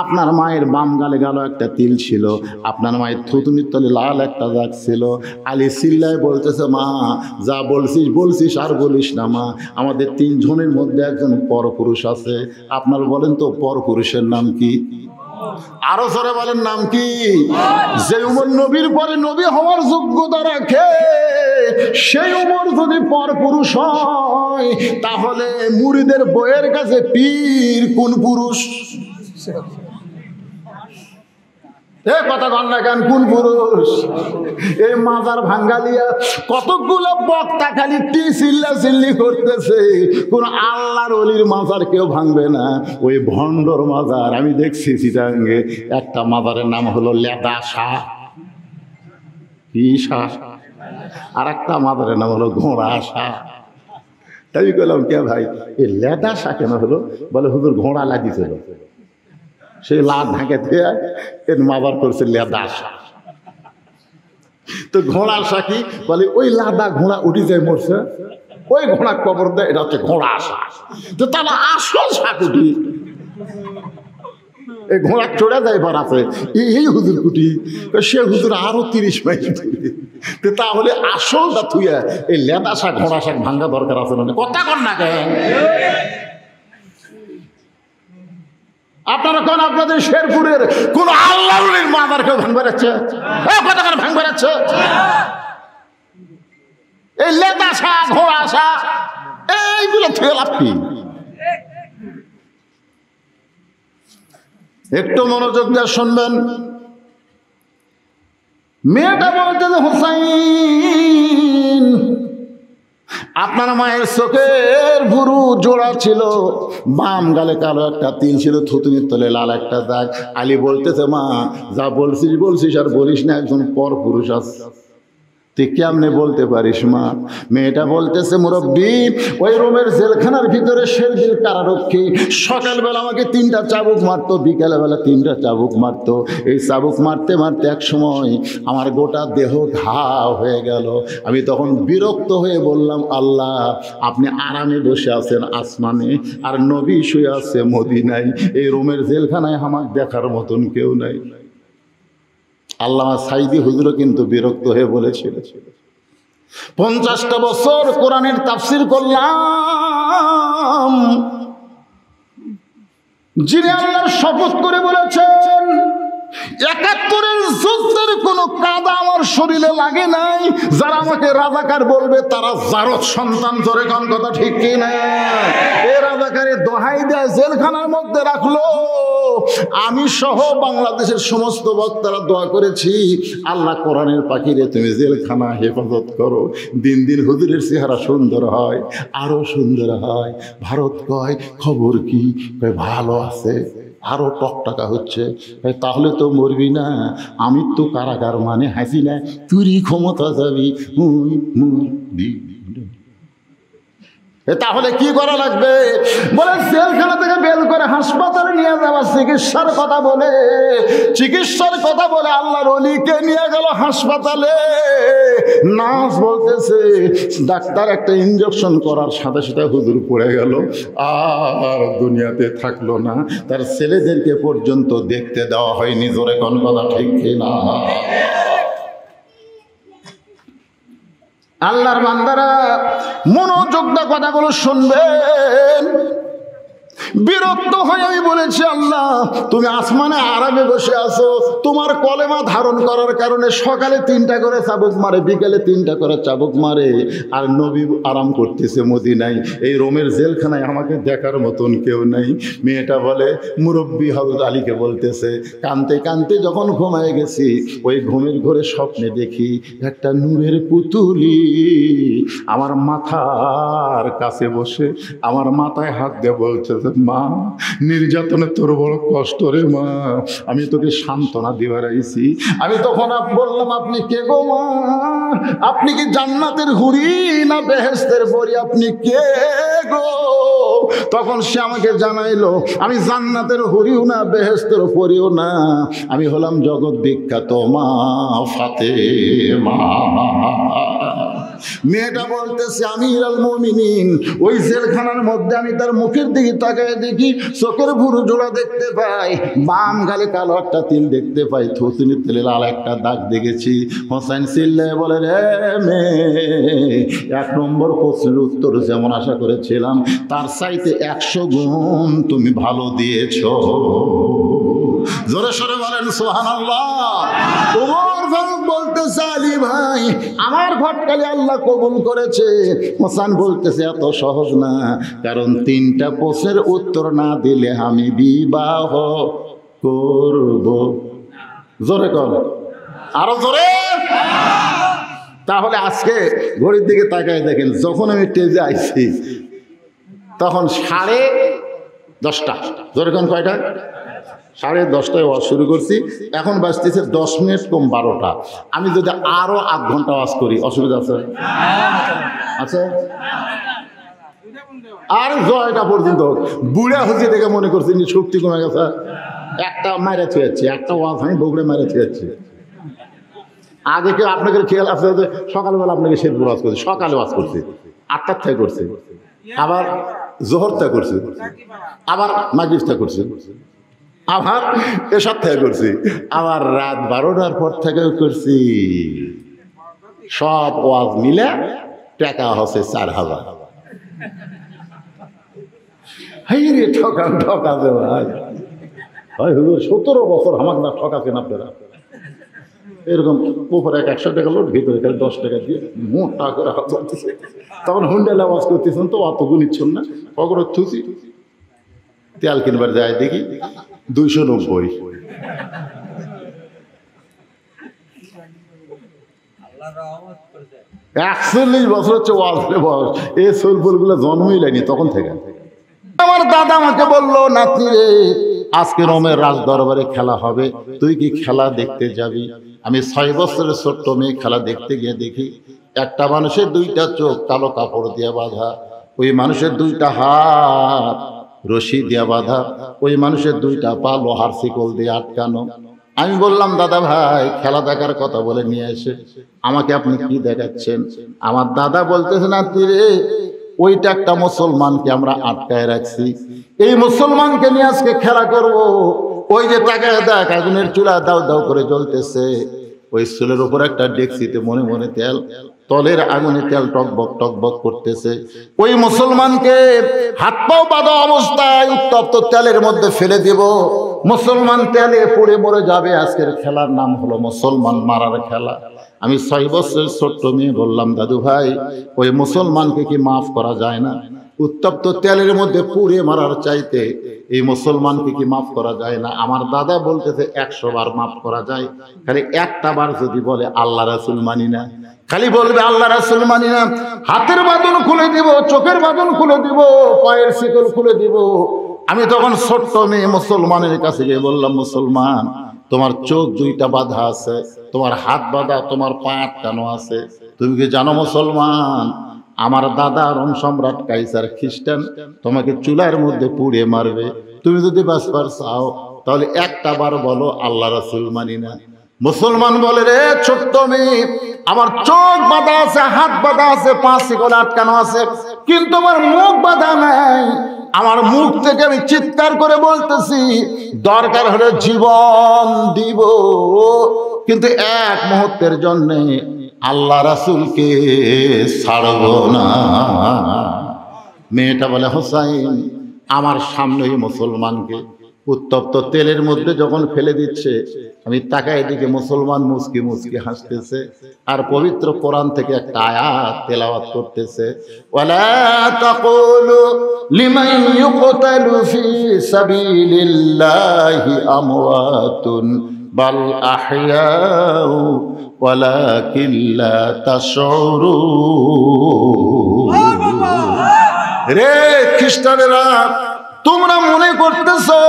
আপনার মায়ের বাম গালে গালো একটা তিল ছিল, আপনার মায়ের থুতুনির তলে লাল একটা দাগ ছিল। আলী চিল্লায় বলতেছে, মা যা বলছিস বলছিস, আর বলিস না মা, আমাদের তিনজনের মধ্যে একজন পরপুরুষ আছে। আপনার বলেন তো পরপুরুষের নাম কি? আরো জোরে বলেন, নাম কি? যে উমর নবীর পরে নবী হওয়ার যোগ্যতা রাখে, সেই উমর যদি পরপুরুষ হয়, তাহলে মুরিদের বইয়ের কাছে পীর কোন পুরুষ? কথা কন না কেন, কোন পুরুষ? এই মাজার ভাঙ্গালিয়া কতগুলো বক্তা খালি চিল্লা চিল্লি করতেছে, কোন আল্লাহর ওলির মাজার কেউ ভাঙবে না, ওই ভণ্ডর মাজার। আমি দেখছি চিটাঙ্গে একটা মাজারের নাম হলো লেদা শাহ, কি শাহ, আর একটা মাজারের নাম হলো ঘোড়া শাহ। তাই বললাম, কে ভাই এই লেদা শাহ কেন হলো? বলে হুজুর ঘোড়া লাগিয়েছিল, সেই লাদ ঢাকে দিয়ে এর মাজার করছে লেদা শাহ। তো ঘোড়া শাহ কি? বলে ওই লাদা ঘোড়া উঠে যায় মরছে, ওই ঘোড়া কবর দেয়, এটা হচ্ছে ঘোড়া শাহ। তো তাহলে আসল শাহ কুটি, এই ঘোড়া চড়ে যায় বাড়াতে, এই হুজুর কুটি, সে হুজুর আরো 30 মাইল দূরে। তো তাহলে আসলটা থুইয়া এই লেদা শাক ঘোড়া শাক ভাঙ্গা দরকার আছে না? কথা কন না কেন? আপনারা কোন আপনাদের শেরপুরের কোন আল্লাহর মাজার কেউ ভাঙ বেড়াচ্ছে? কথা কেন ভাঙ বেড়াচ্ছে? এই লেদা শাক ঘোড়া শাক এইগুলো থেকে লাভ কি? একটু মনোযোগ দিয়ে শুনবেন। মেয়েটা বলতে, হোসাইন আপনার মায়ের চোখের ভুরু জোড়া ছিল, বাম গালে কালো একটা তিল ছিল, থুতুনির তলে লাল একটা দাগ। আলী বলতেছে, মা যা বলছিস বলছিস, আর বলিস না, একজন পর পুরুষ আছে। তুই কেমনে বলতে পারিস মা? মেয়েটা বলতেছে, মুরব্বী ওই রোমের জেলখানার ভিতরে শেরবিল কারারক্ষী সকালবেলা আমাকে 3টা চাবুক মারতো, বিকেলবেলা 3টা চাবুক মারতো। এই চাবুক মারতে মারতে এক সময় আমার গোটা দেহ ঘাও হয়ে গেল। আমি তখন বিরক্ত হয়ে বললাম, আল্লাহ আপনি আরামে বসে আছেন আসমানে, আর নবী শুয়ে আছে মদিনায়, এই রোমের জেলখানায় আমার দেখার মতন কেউ নাই। আল্লামা সাইদি হুজুরও কিন্তু বিরক্ত হয়ে বলেছিল, 50টা বছর কোরআনের তাফসির করলাম, যিনি আল্লাহর শপথ করে বলেছেন 71-এর যুদ্ধের কোনো কাদা আমার শরীরে লাগে নাই, যারা আমাকে রাজাকার বলবে তারা জারদ সন্তান। জোরে কোন কথা ঠিক কি না? এ রাজাকারে দোহাই দেয় জেলখানার মধ্যে রাখলো। আমি সহ বাংলাদেশের সমস্ত বক্তারা দোয়া করেছি, আল্লাহ কোরআনের পাখিরে তুমি জেলখানা হেফাজত করো। দিন দিন হুজুরের চেহারা সুন্দর হয়, আরো সুন্দর হয়। ভারত কয় খবর কি? কয় ভালো আছে, আরো টকটাকা হচ্ছে। তাহলে তো মরবি না। আমি তো কারাগার মানে হাসি না, তুই ক্ষমতা যাবি। তাহলে কি করা লাগবে? বলে জেলখানা থেকে বের করে হাসপাতালে নিয়ে যাওয়া, চিকিৎসার কথা বলে, চিকিৎসার কথা বলে আল্লাহর ওলিকে নিয়ে গেল হাসপাতালে। নার্স বলতেছে, ডাক্তার একটা ইনজেকশন করার সাথে সাথে হুজুর পড়ে গেল, আর দুনিয়াতে থাকলো না। তার ছেলেদেরকে পর্যন্ত দেখতে দেওয়া হয়নি। জোরে কোন কথা ঠিক কিনা? আল্লাহর বান্দারা মনোযোগ দিয়ে কথাগুলো শুনবেন। বিরক্ত হয়ে আমি বলেছি, আল্লাহ তুমি আসমানে আরামে বসে আছো, তোমার কলেমা ধারণ করার কারণে সকালে 3টা করে চাবুক মারে, বিকেলে 3টা করে চাবুক মারে, আর নবী আরাম করতেছে মদিনায়। এই রোমের জেলখানায় আমাকে দেখার মতন কেউ নাই। মেয়েটা বলে, মুরব্বী হযরত আলীকে বলতেছে, কানতে কানতে যখন ঘুমায় গেছি, ওই ঘুমের ঘরে স্বপ্নে দেখি একটা নূরের পুতুলি আমার মাথার কাছে বসে আমার মাথায় হাত দিয়ে বলতেছে, মা নির্যাতনে তোর বড় কষ্ট রে মা, আমি তোকে সান্ত্বনা দিবার আইছি। আমি তখন বললাম, আপনি কে গো মা? আপনি কি জান্নাতের হুরি না বেহেশতের পরি? আপনি কে গো। তখন সে আমাকে জানাইলো আমি জান্নাতের হরিও না, বেহেশতের পরিও না, আমি হলাম জগৎ বিখ্যাত মা ফাতেমা। মেয়েটা বলতেছে আমিরুল মুমিনিন, ওই জেলখানার মধ্যে আমি তার মুখের দিকে তাকায় দেখি চোখের ভুরু জোড়া দেখতে পাই, বাম গালে কালো একটা তিল দেখতে পাই, থুতনির তেলে লাল একটা দাগ দেখেছি। হোসেন চিল্লায় বলে রে মেয়ে, 1 নম্বর প্রশ্নের উত্তর যেমন আশা করেছিলাম তার চাইতে 100 গুণ তুমি ভালো দিয়েছো। জোরে সরে বলেন সুবহানাল্লাহ। ওমর ফারুক বলতেছে আলী ভাই আমার ঘটকালি আল্লাহ কবুল করেছে। হোসেন বলতেছে এত সহজ না, কারণ 3টা প্রশ্নের উত্তর না দিলে আমি বিবাহ করব। জোরে কর, আরো জোরে। তাহলে আজকে ঘড়ির দিকে তাকায় দেখেন, যখন আমি স্টেজে আইছি তখন 10:30। জোরে কোন কয়টা? 10:30টায় ওয়াজ শুরু করছি, এখন বাজতেছে 10 মিনিট কম 12টা। আমি যদি আরো 8 ঘন্টা ওয়াজ করি অসুবিধা আছে? আচ্ছা, আর জয়টা পর্যন্ত বুড়া হচ্ছে দেখে মনে করছি শক্তি কমে গেছে। একটা মারে ছুঁয়েছি, একটা ওয়াজ আমি বগুড়ে মারে ছুঁয়েছি। আগে কেউ আপনাকে খেয়াল আছে যে সকালবেলা আপনাকে শেরপুর ওয়াজ করছি, সকালে ওয়াজ করছি, 8টার থেকে করছি, আবার জোহরটা করছি, আবার মাগরিবটা করছি, আবার এসব থেকে করছি, আবার রাত 12টার পর থেকেও করছি। সব ওয়াজ মিলে টাকা হচ্ছে 4000। হাই রে ঠকাছে ভাই, 17 বছর আমাকে না ঠকাছেন আপনারা। এরকম উপরে 100 টাকা লোট, ভিতরে 10 টাকা দিয়ে মোটা করে হাত চলতেছে। তখন হুন্ডাল আওয়াজ করতেছেন তো অত গুণিচ্ছেন না, কখনো থুসি তেল কিনবার যায় দেখি 290। 41 বছর হচ্ছে ওয়াজের বয়স, এই সোলপুরগুলো জন্মই লাগনি তখন থেকে। আমার দাদা আমাকে বললো নাতি রে আজকে রোমের রাজ দরবারে খেলা হবে, তুই কি খেলা দেখতে যাবি? আমি 6 বছরের ছোট্ট মেয়ে খেলা দেখতে গিয়ে দেখি একটা মানুষের 2টা চোখ কালো কাপড় দিয়ে বাঁধা, ওই মানুষের 2টা হাত রশি দিয়ে বাঁধা, ওই মানুষের 2টা পা লোহার শিকল দিয়ে আটকানো। আমি বললাম দাদা ভাই খেলা দেখার কথা বলে নিয়ে এসে আমাকে আপনি কি দেখাচ্ছেন? আমার দাদা বলতেছে না রে ওইটা একটা মুসলমানকে আমরা আটকায় রাখছি, এই মুসলমানকে নিয়ে আজকে খেলা করব। ওই যে তাকায় দেখ আগুনের চুলা দাও দাও করে জ্বলতেছে, ওই চুলের উপর একটা ডেকচিতে মনে মনে তেল, তলের আগুনে তেল টকবক টকবক করতেছে। ওই মুসলমানকে হাত পাও বাঁধা অবস্থায় উত্তপ্ত তেলের মধ্যে ফেলে দেব, মুসলমান তেলে পড়ে মরে যাবে। আজকের খেলার নাম হলো মুসলমান মারার খেলা। আমি 6 বছরের ছোট্ট মেয়ে বললাম দাদু ভাই ওই মুসলমানকে কি মাফ করা যায় না? উত্তপ্ত তেলের মধ্যে পুড়ে মারার চাইতে এই মুসলমানকে কি মাফ করা যায় না? আমার দাদা বলতেছে 100 বার মাফ করা যায়, খালি একটা বার যদি বলে আল্লাহ রাসূল মানি না, খালি বলবে আল্লাহ রাসূল মানি না, হাতের বাঁধন খুলে দিব, চোখের বাঁধন খুলে দিব, পায়ের শিকল খুলে দিব। আমি তখন ছোট্ট মেয়ে মুসলমানের কাছে গিয়ে বললাম মুসলমান তোমার চোখ 2টা বাঁধা আছে, তোমার হাত বাঁধা, তোমার পা আটকানো আছে, তুমি কি জানো মুসলমান আমার দাদা রোম সম্রাট কাইসার খ্রিস্টান, তোমাকে চুলার মধ্যে পুড়ে মারবে, তুমি যদি বাঁচবার চাও তাহলে একটা বার বলো আল্লাহ রাসূল মানি না। মুসলমান বলে রে ছোট্ট মেয়ে আমার চোখ বাঁধা আছে, হাত বাঁধা আছে, পা শিকলে আটকানো আছে, কিন্তু আমার মুখ বাঁধা নাই। আমার মুখ থেকে আমি চিৎকার করে বলতেছি দরকার হলে জীবন দিব, কিন্তু 1 মুহূর্তের জন্য আল্লাহ রাসূলকে ছাড়ব না। মেয়েটা বলে হোসাইন আমার সামনে মুসলমানকে উত্তপ্ত তেলের মধ্যে যখন ফেলে দিচ্ছে আমি তাকাই দিকে মুসলমান মুস্কি মুস্কি হাসতেছে আর পবিত্র কোরআন থেকে একটা আয়াত তেলাওয়াত করতেছে, ওয়ালা তাকুলু লিমান ইউকতালু ফি সাবিলিল্লাহি আমওয়াতুন বাল আহইয়াউ ওয়ালাকিন লা তাশউরুন। রে খ্রিস্টানেরা তোমরা মনে করতেছো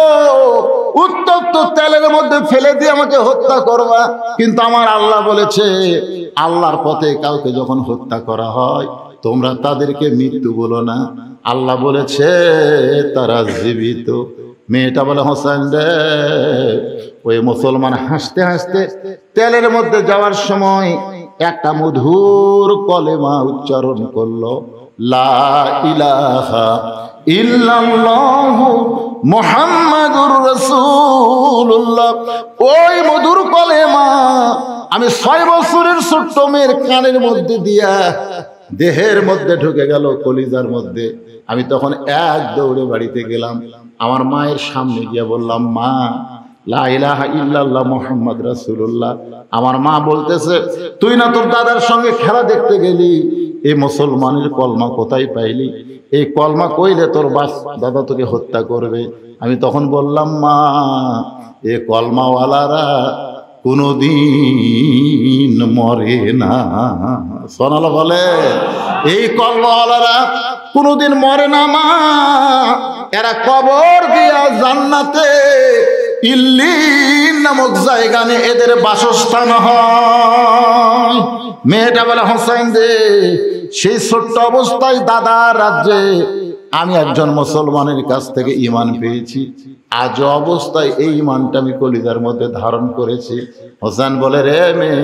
উত্তপ্ত তেলের মধ্যে ফেলে দিয়ে আমাকে হত্যা করবা, কিন্তু আমার আল্লাহ বলেছে আল্লাহর পথে কাউকে যখন হত্যা করা হয় তোমরা তাদেরকে মৃত্যু বলো না, আল্লাহ বলেছে তারা জীবিত। মেয়েটা বলে হোসেন রে, ওই মুসলমান হাসতে হাসতে তেলের মধ্যে যাওয়ার সময় একটা মধুর কলেমা উচ্চারণ করলো, লা ইলাহা ইল্লাল্লাহু মুহাম্মাদুর রাসূলুল্লাহ। ওই মধুর কলেমা আমি 6 বছরের ছোট্ট মেয়ের কানের মধ্যে দিয়া দেহের মধ্যে ঢুকে গেল, কলিজার মধ্যে। আমি তখন এক দৌড়ে বাড়িতে গেলাম, আমার মায়ের সামনে গিয়ে বললাম, মা লা ইলাহা ইল্লাল্লাহ মুহাম্মদ রাসূলুল্লাহ। আমার মা বলতেছে, তুই না তোর দাদার সঙ্গে খেলা দেখতে গেলি, এই মুসলমানের কলমা কোথায় পাইলি? এই কলমা কইলে তোর দাদা তোকে হত্যা করবে। আমি তখন বললাম, মা এ কলমাওয়ালারা কোনদিন মরে না। সোনালা বলে, এই কলমাওয়ালারা কোনদিন মরে না মা, এরা কবর দিয়া জান্নাতে ইল্লিন নামক জায়গা নিয়ে এদের বাসস্থান হয়। মেয়েটা বলে, হোসেন দে, সেই ছোট্ট অবস্থায় দাদার রাজ্যে আমি একজন মুসলমানের কাছ থেকে ঈমান পেয়েছি, আজ অবস্থায় এই ঈমানটা আমি কলিজার মধ্যে ধারণ করেছি। হোসেন বলে, রে মেয়ে,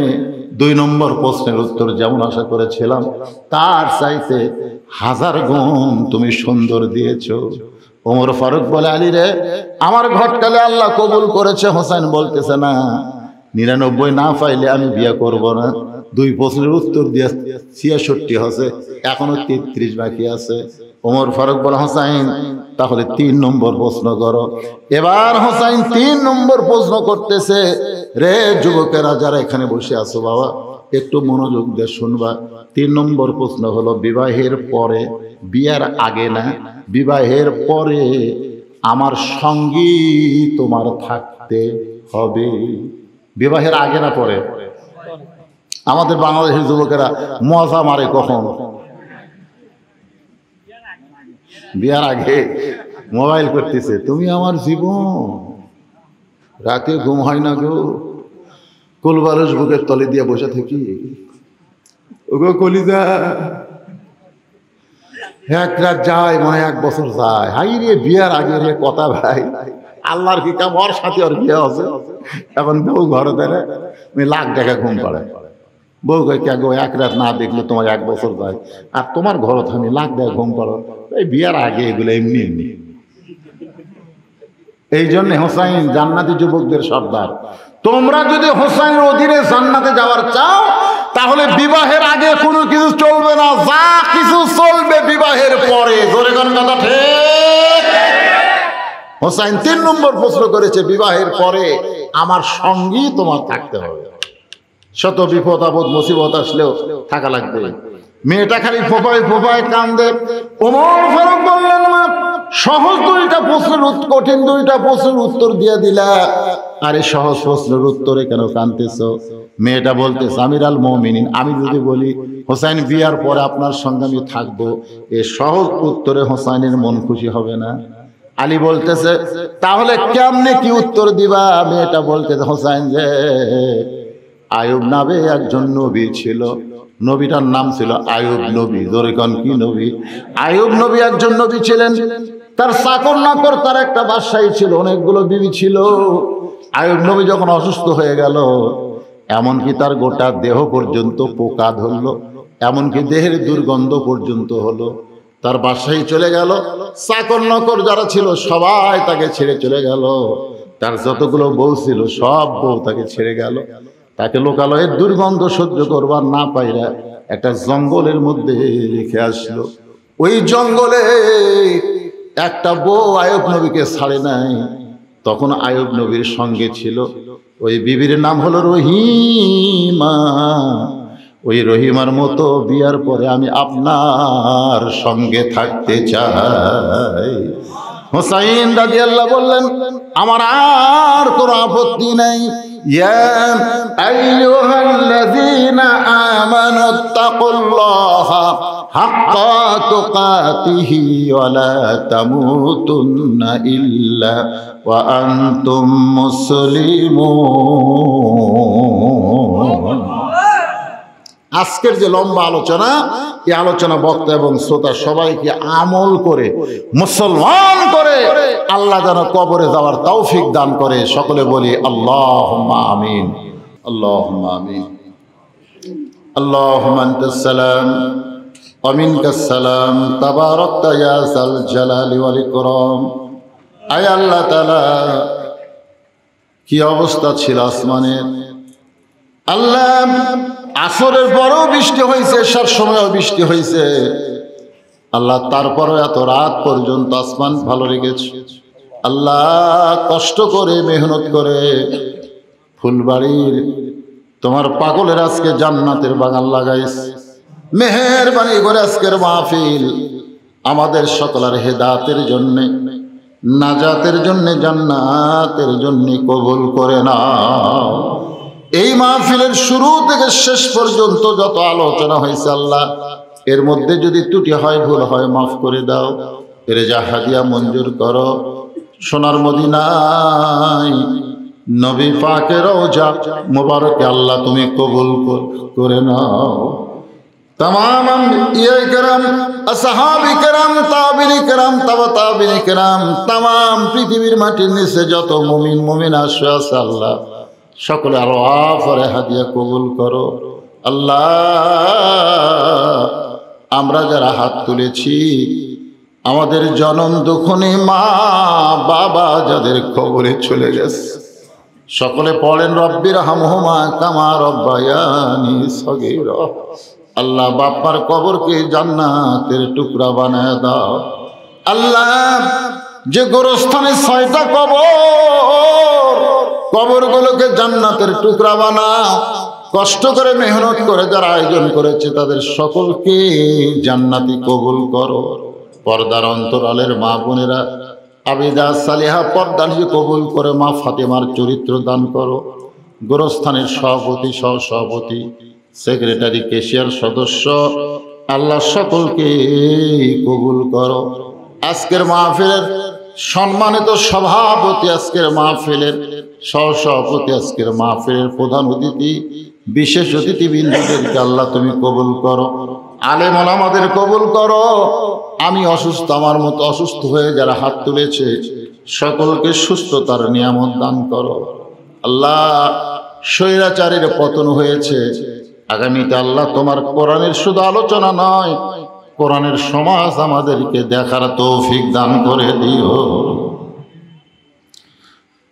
2 নম্বর প্রশ্নের উত্তর যেমন আশা করেছিলাম তার চাইতে 1000 গুণ তুমি সুন্দর দিয়েছো। ওমর ফারুক বলে, আলী রে, আমার ঘটকালে আল্লাহ কবুল করেছে। হোসেন বলতেছে, না, 99 না পাইলে আমি বিয়ে করব না। 2 প্রশ্নের উত্তর দিয়ে 66 হচ্ছে, এখনো 33 বাকি আছে। ওমর ফারুক বলে, হোসেন তাহলে 3 নম্বর প্রশ্ন করো। এবার হোসেন 3 নম্বর প্রশ্ন করতেছে। রে যুবকেরা যারা এখানে বসে আছো বাবা, একটু মনোযোগ দিয়ে শুনবা। 3 নম্বর প্রশ্ন হলো, বিবাহের পরে, বিয়ার আগে না, বিবাহের পরে আমার সঙ্গী তোমার থাকতে হবে। বিবাহের আগে না পরে? আমাদের বাংলাদেশের যুবকেরা মজা মারে কখন? বিয়ার আগে মোবাইল করতেছে, তুমি আমার জীবন, রাতে ঘুম হয় না গো, কোলবারস বুকের তলে দিয়ে বসে থাকি, ওগো কলিজা, এক রাত যায় মনে 1 বছর যায়। হাই রে, বিয়ার আগে রে কথা ভাই, আল্লাহর কি কাম, ওর সাথে ওর বিয়ে আছে। এখন বউ ঘরে দেয়, লাখ টাকা ঘুম পাড়ে। বউ কয়, কে গো, 1 রাত না দেখলে তোমার 1 বছর যায়, আর তোমার ঘর থামি লাখ টাকা ঘুম পাড়ো। এই বিয়ার আগে এগুলো এমনি এমনি। এই জন্য হোসাইন জান্নাতি যুবকদের সর্দার। তোমরা যদি হোসাইনের অধীনে জান্নাতে যাওয়ার চাও, তাহলে বিবাহের আগে কোনো কিছু চলবে না, যা কিছু চলবে বিবাহের পরে। জোরে কোন কথা ঠিক? হোসাইন 3 নম্বর প্রশ্ন করেছে, বিবাহের পরে আমার সঙ্গী তোমার থাকতে হবে। শত বিপদ আপদ মুসিবত আসলেও থাকা লাগবে। মেয়েটা খালি ফোপায় ফোপায় কান্দে। ওমর ফারুক বললেন, মা সহজ 2টা প্রশ্নের কঠিন 2টা প্রশ্নের উত্তর দিয়ে দিলা, আরে সহজ প্রশ্নের উত্তরে কেন কাঁদতেছ? মেয়েটা বলতেছে, আমিরাল মুমিনিন, আমি যদি বলি হোসাইন বিয়ার পরে আপনার সঙ্গে আমি থাকবো, এই সহজ উত্তরে হোসাইনের মন খুশি হবে না? আলী বলতেছে, তাহলে কেমনে কি উত্তর দিবা? মেয়েটা বলতেছে, হোসাইন যে আয়ুব নামে একজন নবী ছিল, নবীটার নাম ছিল আয়ুব নবী। জোরে কোন কি নবী? আয়ুব নবী একজন নবী ছিলেন। তার চাকর নাকর, তার একটা বাদশাহী ছিল, অনেকগুলো বিবি ছিল। আয়ুব নবী যখন অসুস্থ হয়ে গেল, এমনকি তার গোটা দেহ পর্যন্ত পোকা ধরলো, এমনকি দেহের দুর্গন্ধ পর্যন্ত হলো। তার বাদশাহী চলে গেল, চাকর নকর যারা ছিল সবাই তাকে ছেড়ে চলে গেল। তার যতগুলো বউ ছিল সব বউ তাকে ছেড়ে গেল। তাকে লোকালয়ের দুর্গন্ধ সহ্য করবার না পাইরা একটা জঙ্গলের মধ্যে রেখে আসলো। ওই জঙ্গলে একটা বউ আয়ুব নবীকে ছাড়ে নাই। তখন আয়ুব নবীর সঙ্গে ছিল ওই বিবির নাম হলো রহিমা। ওই রহিমার মতো বিয়ার পরে আমি আপনার সঙ্গে থাকতে চাই। হুসাইন রাদিয়াল্লাহু বললেন, আমার আর কোনো আপত্তি নাই। ইয়া আইয়ুহাল্লাযীনা আমানুত্তাকুল্লাহা হাক্কা তুকাতিহি ওয়া লা তামুতুন্না ইল্লা ওয়া আনতুম মুসলিমুন। আজকের যে লম্বা আলোচনা, এই আলোচনা বক্তা এবং শ্রোতা সবাইকে আমল করে মুসলমান করে আল্লাহ যেন কবরে যাওয়ার তৌফিক দান করে। সকলে বলি আল্লাহুম্মা আমিন, আল্লাহুম্মা আমিন। আল্লাহুম্মা আনতাস সালাম ওয়া মিনকাস সালাম, তাবারাকতা ইয়া যাল জালালি ওয়াল ইকরাম। আয় আল্লাহ তাআলা, কি অবস্থা ছিল আসমানের! আল্লাহ, আসরের পরেও বৃষ্টি হয়েছে, এশার সময়ও বৃষ্টি হয়েছে। আল্লাহ, তারপরও এত রাত পর্যন্ত আসমান ভালো রেখেছে। আল্লাহ, কষ্ট করে মেহনত করে ফুলবাড়ির তোমার পাগলের আজকে জান্নাতের বাগান লাগাইছে। মেহেরবানি করে আজকের মাহফিল আমাদের সকলের হেদায়েতের জন্য, নাজাতের জন্য, জান্নাতের জন্য কবুল করে নাও। এই মাহফিলের শুরু থেকে শেষ পর্যন্ত যত আলোচনা হয়েছে আল্লাহ, এর মধ্যে যদি ত্রুটি হয়, ভুল হয়, মাফ করে দাও। এর যা হাদিয়া মঞ্জুর করো। সোনার মদিনায় নবী পাকের রওজা মুবারকে আল্লাহ তুমি কবুল করে নাও। तमाम अंबिया करम, असहाबी करम, ताबिनी करम, तबा ताबिनी करम, तमाम पृथिवीर माटिर निचे যত মুমিন মুমিনা আছে আল্লাহ, সকলে আলো আফরে হাদিয়া কবুল করো। আল্লাহ, আমরা যারা হাত তুলেছি, আমাদের জনম দুঃখনী মা বাবা যাদের কবরে চলে গেছে, সকলে পড়েন রব্বির হামহুমা কামা রব্বায়ানি সগীরা। আল্লাহ, বাপ্পার কবরকে জান্নাতের টুকরা বানায় দাও। আল্লাহ, যে গোরস্থানে 6টা কবর, কবরগুলোকে জান্নাতের টুকরা বানাও। কষ্ট করে মেহনত করে যারা আয়োজন করেছে তাদের সকলকে জান্নাতি কবুল করো। পর্দার অন্তরালের মা বোনেরা আবিদা সালিহা পর্দানিয়ে কবুল করে মা ফাতেমার চরিত্র দান করো। গোরস্থানের সভাপতি, সহসভাপতি, সেক্রেটারি, কেশিয়ার সদস্য, আল্লাহ সকলকে কবুল করো। আজকের মাহফিলের সম্মানিত সভাপতি, আজকের মাহফিলের সহসভাপতি, আজকের মাহফিলের প্রধান অতিথি, বিশেষ অতিথিবৃন্দদেরকে আল্লাহ তুমি কবুল করো। আলেম ওলামাদের কবুল করো। আমি অসুস্থ, আমার মতো অসুস্থ হয়ে যারা হাত তুলেছে সকলকে সুস্থতার নিয়ামত দান করো। আল্লাহ, স্বৈরাচারীর পতন হয়েছে, আগামীতে আল্লাহ তোমার কোরআনের শুধু আলোচনা নয়, কোরআনের সমাজ আমাদেরকে দেখার তৌফিক দান করে দিও।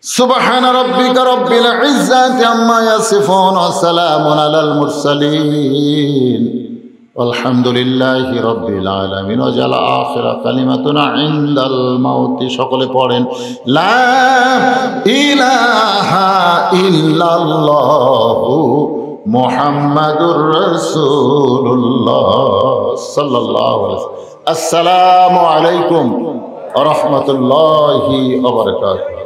সুবহান রাব্বিকা রাব্বিল ইজ্জাতি আম্মা ইয়াসিফুন ওয়া সালামুন আলাল মুরসালিন আলহামদুলিল্লাহি রাব্বিল আলামিন। ওয়া জাল আখিরা কালিমাতুনা ইনদাল মাউতি। সকলে পড়েন লা ইলাহা ইল্লাল্লাহু মুহাম্মাদুর রাসূলুল্লাহ সাল্লাল্লাহু আলাইহি ওয়াসাল্লাম। আসসালামু আলাইকুম ওয়া রাহমাতুল্লাহি ওয়া বারাকাতুহু।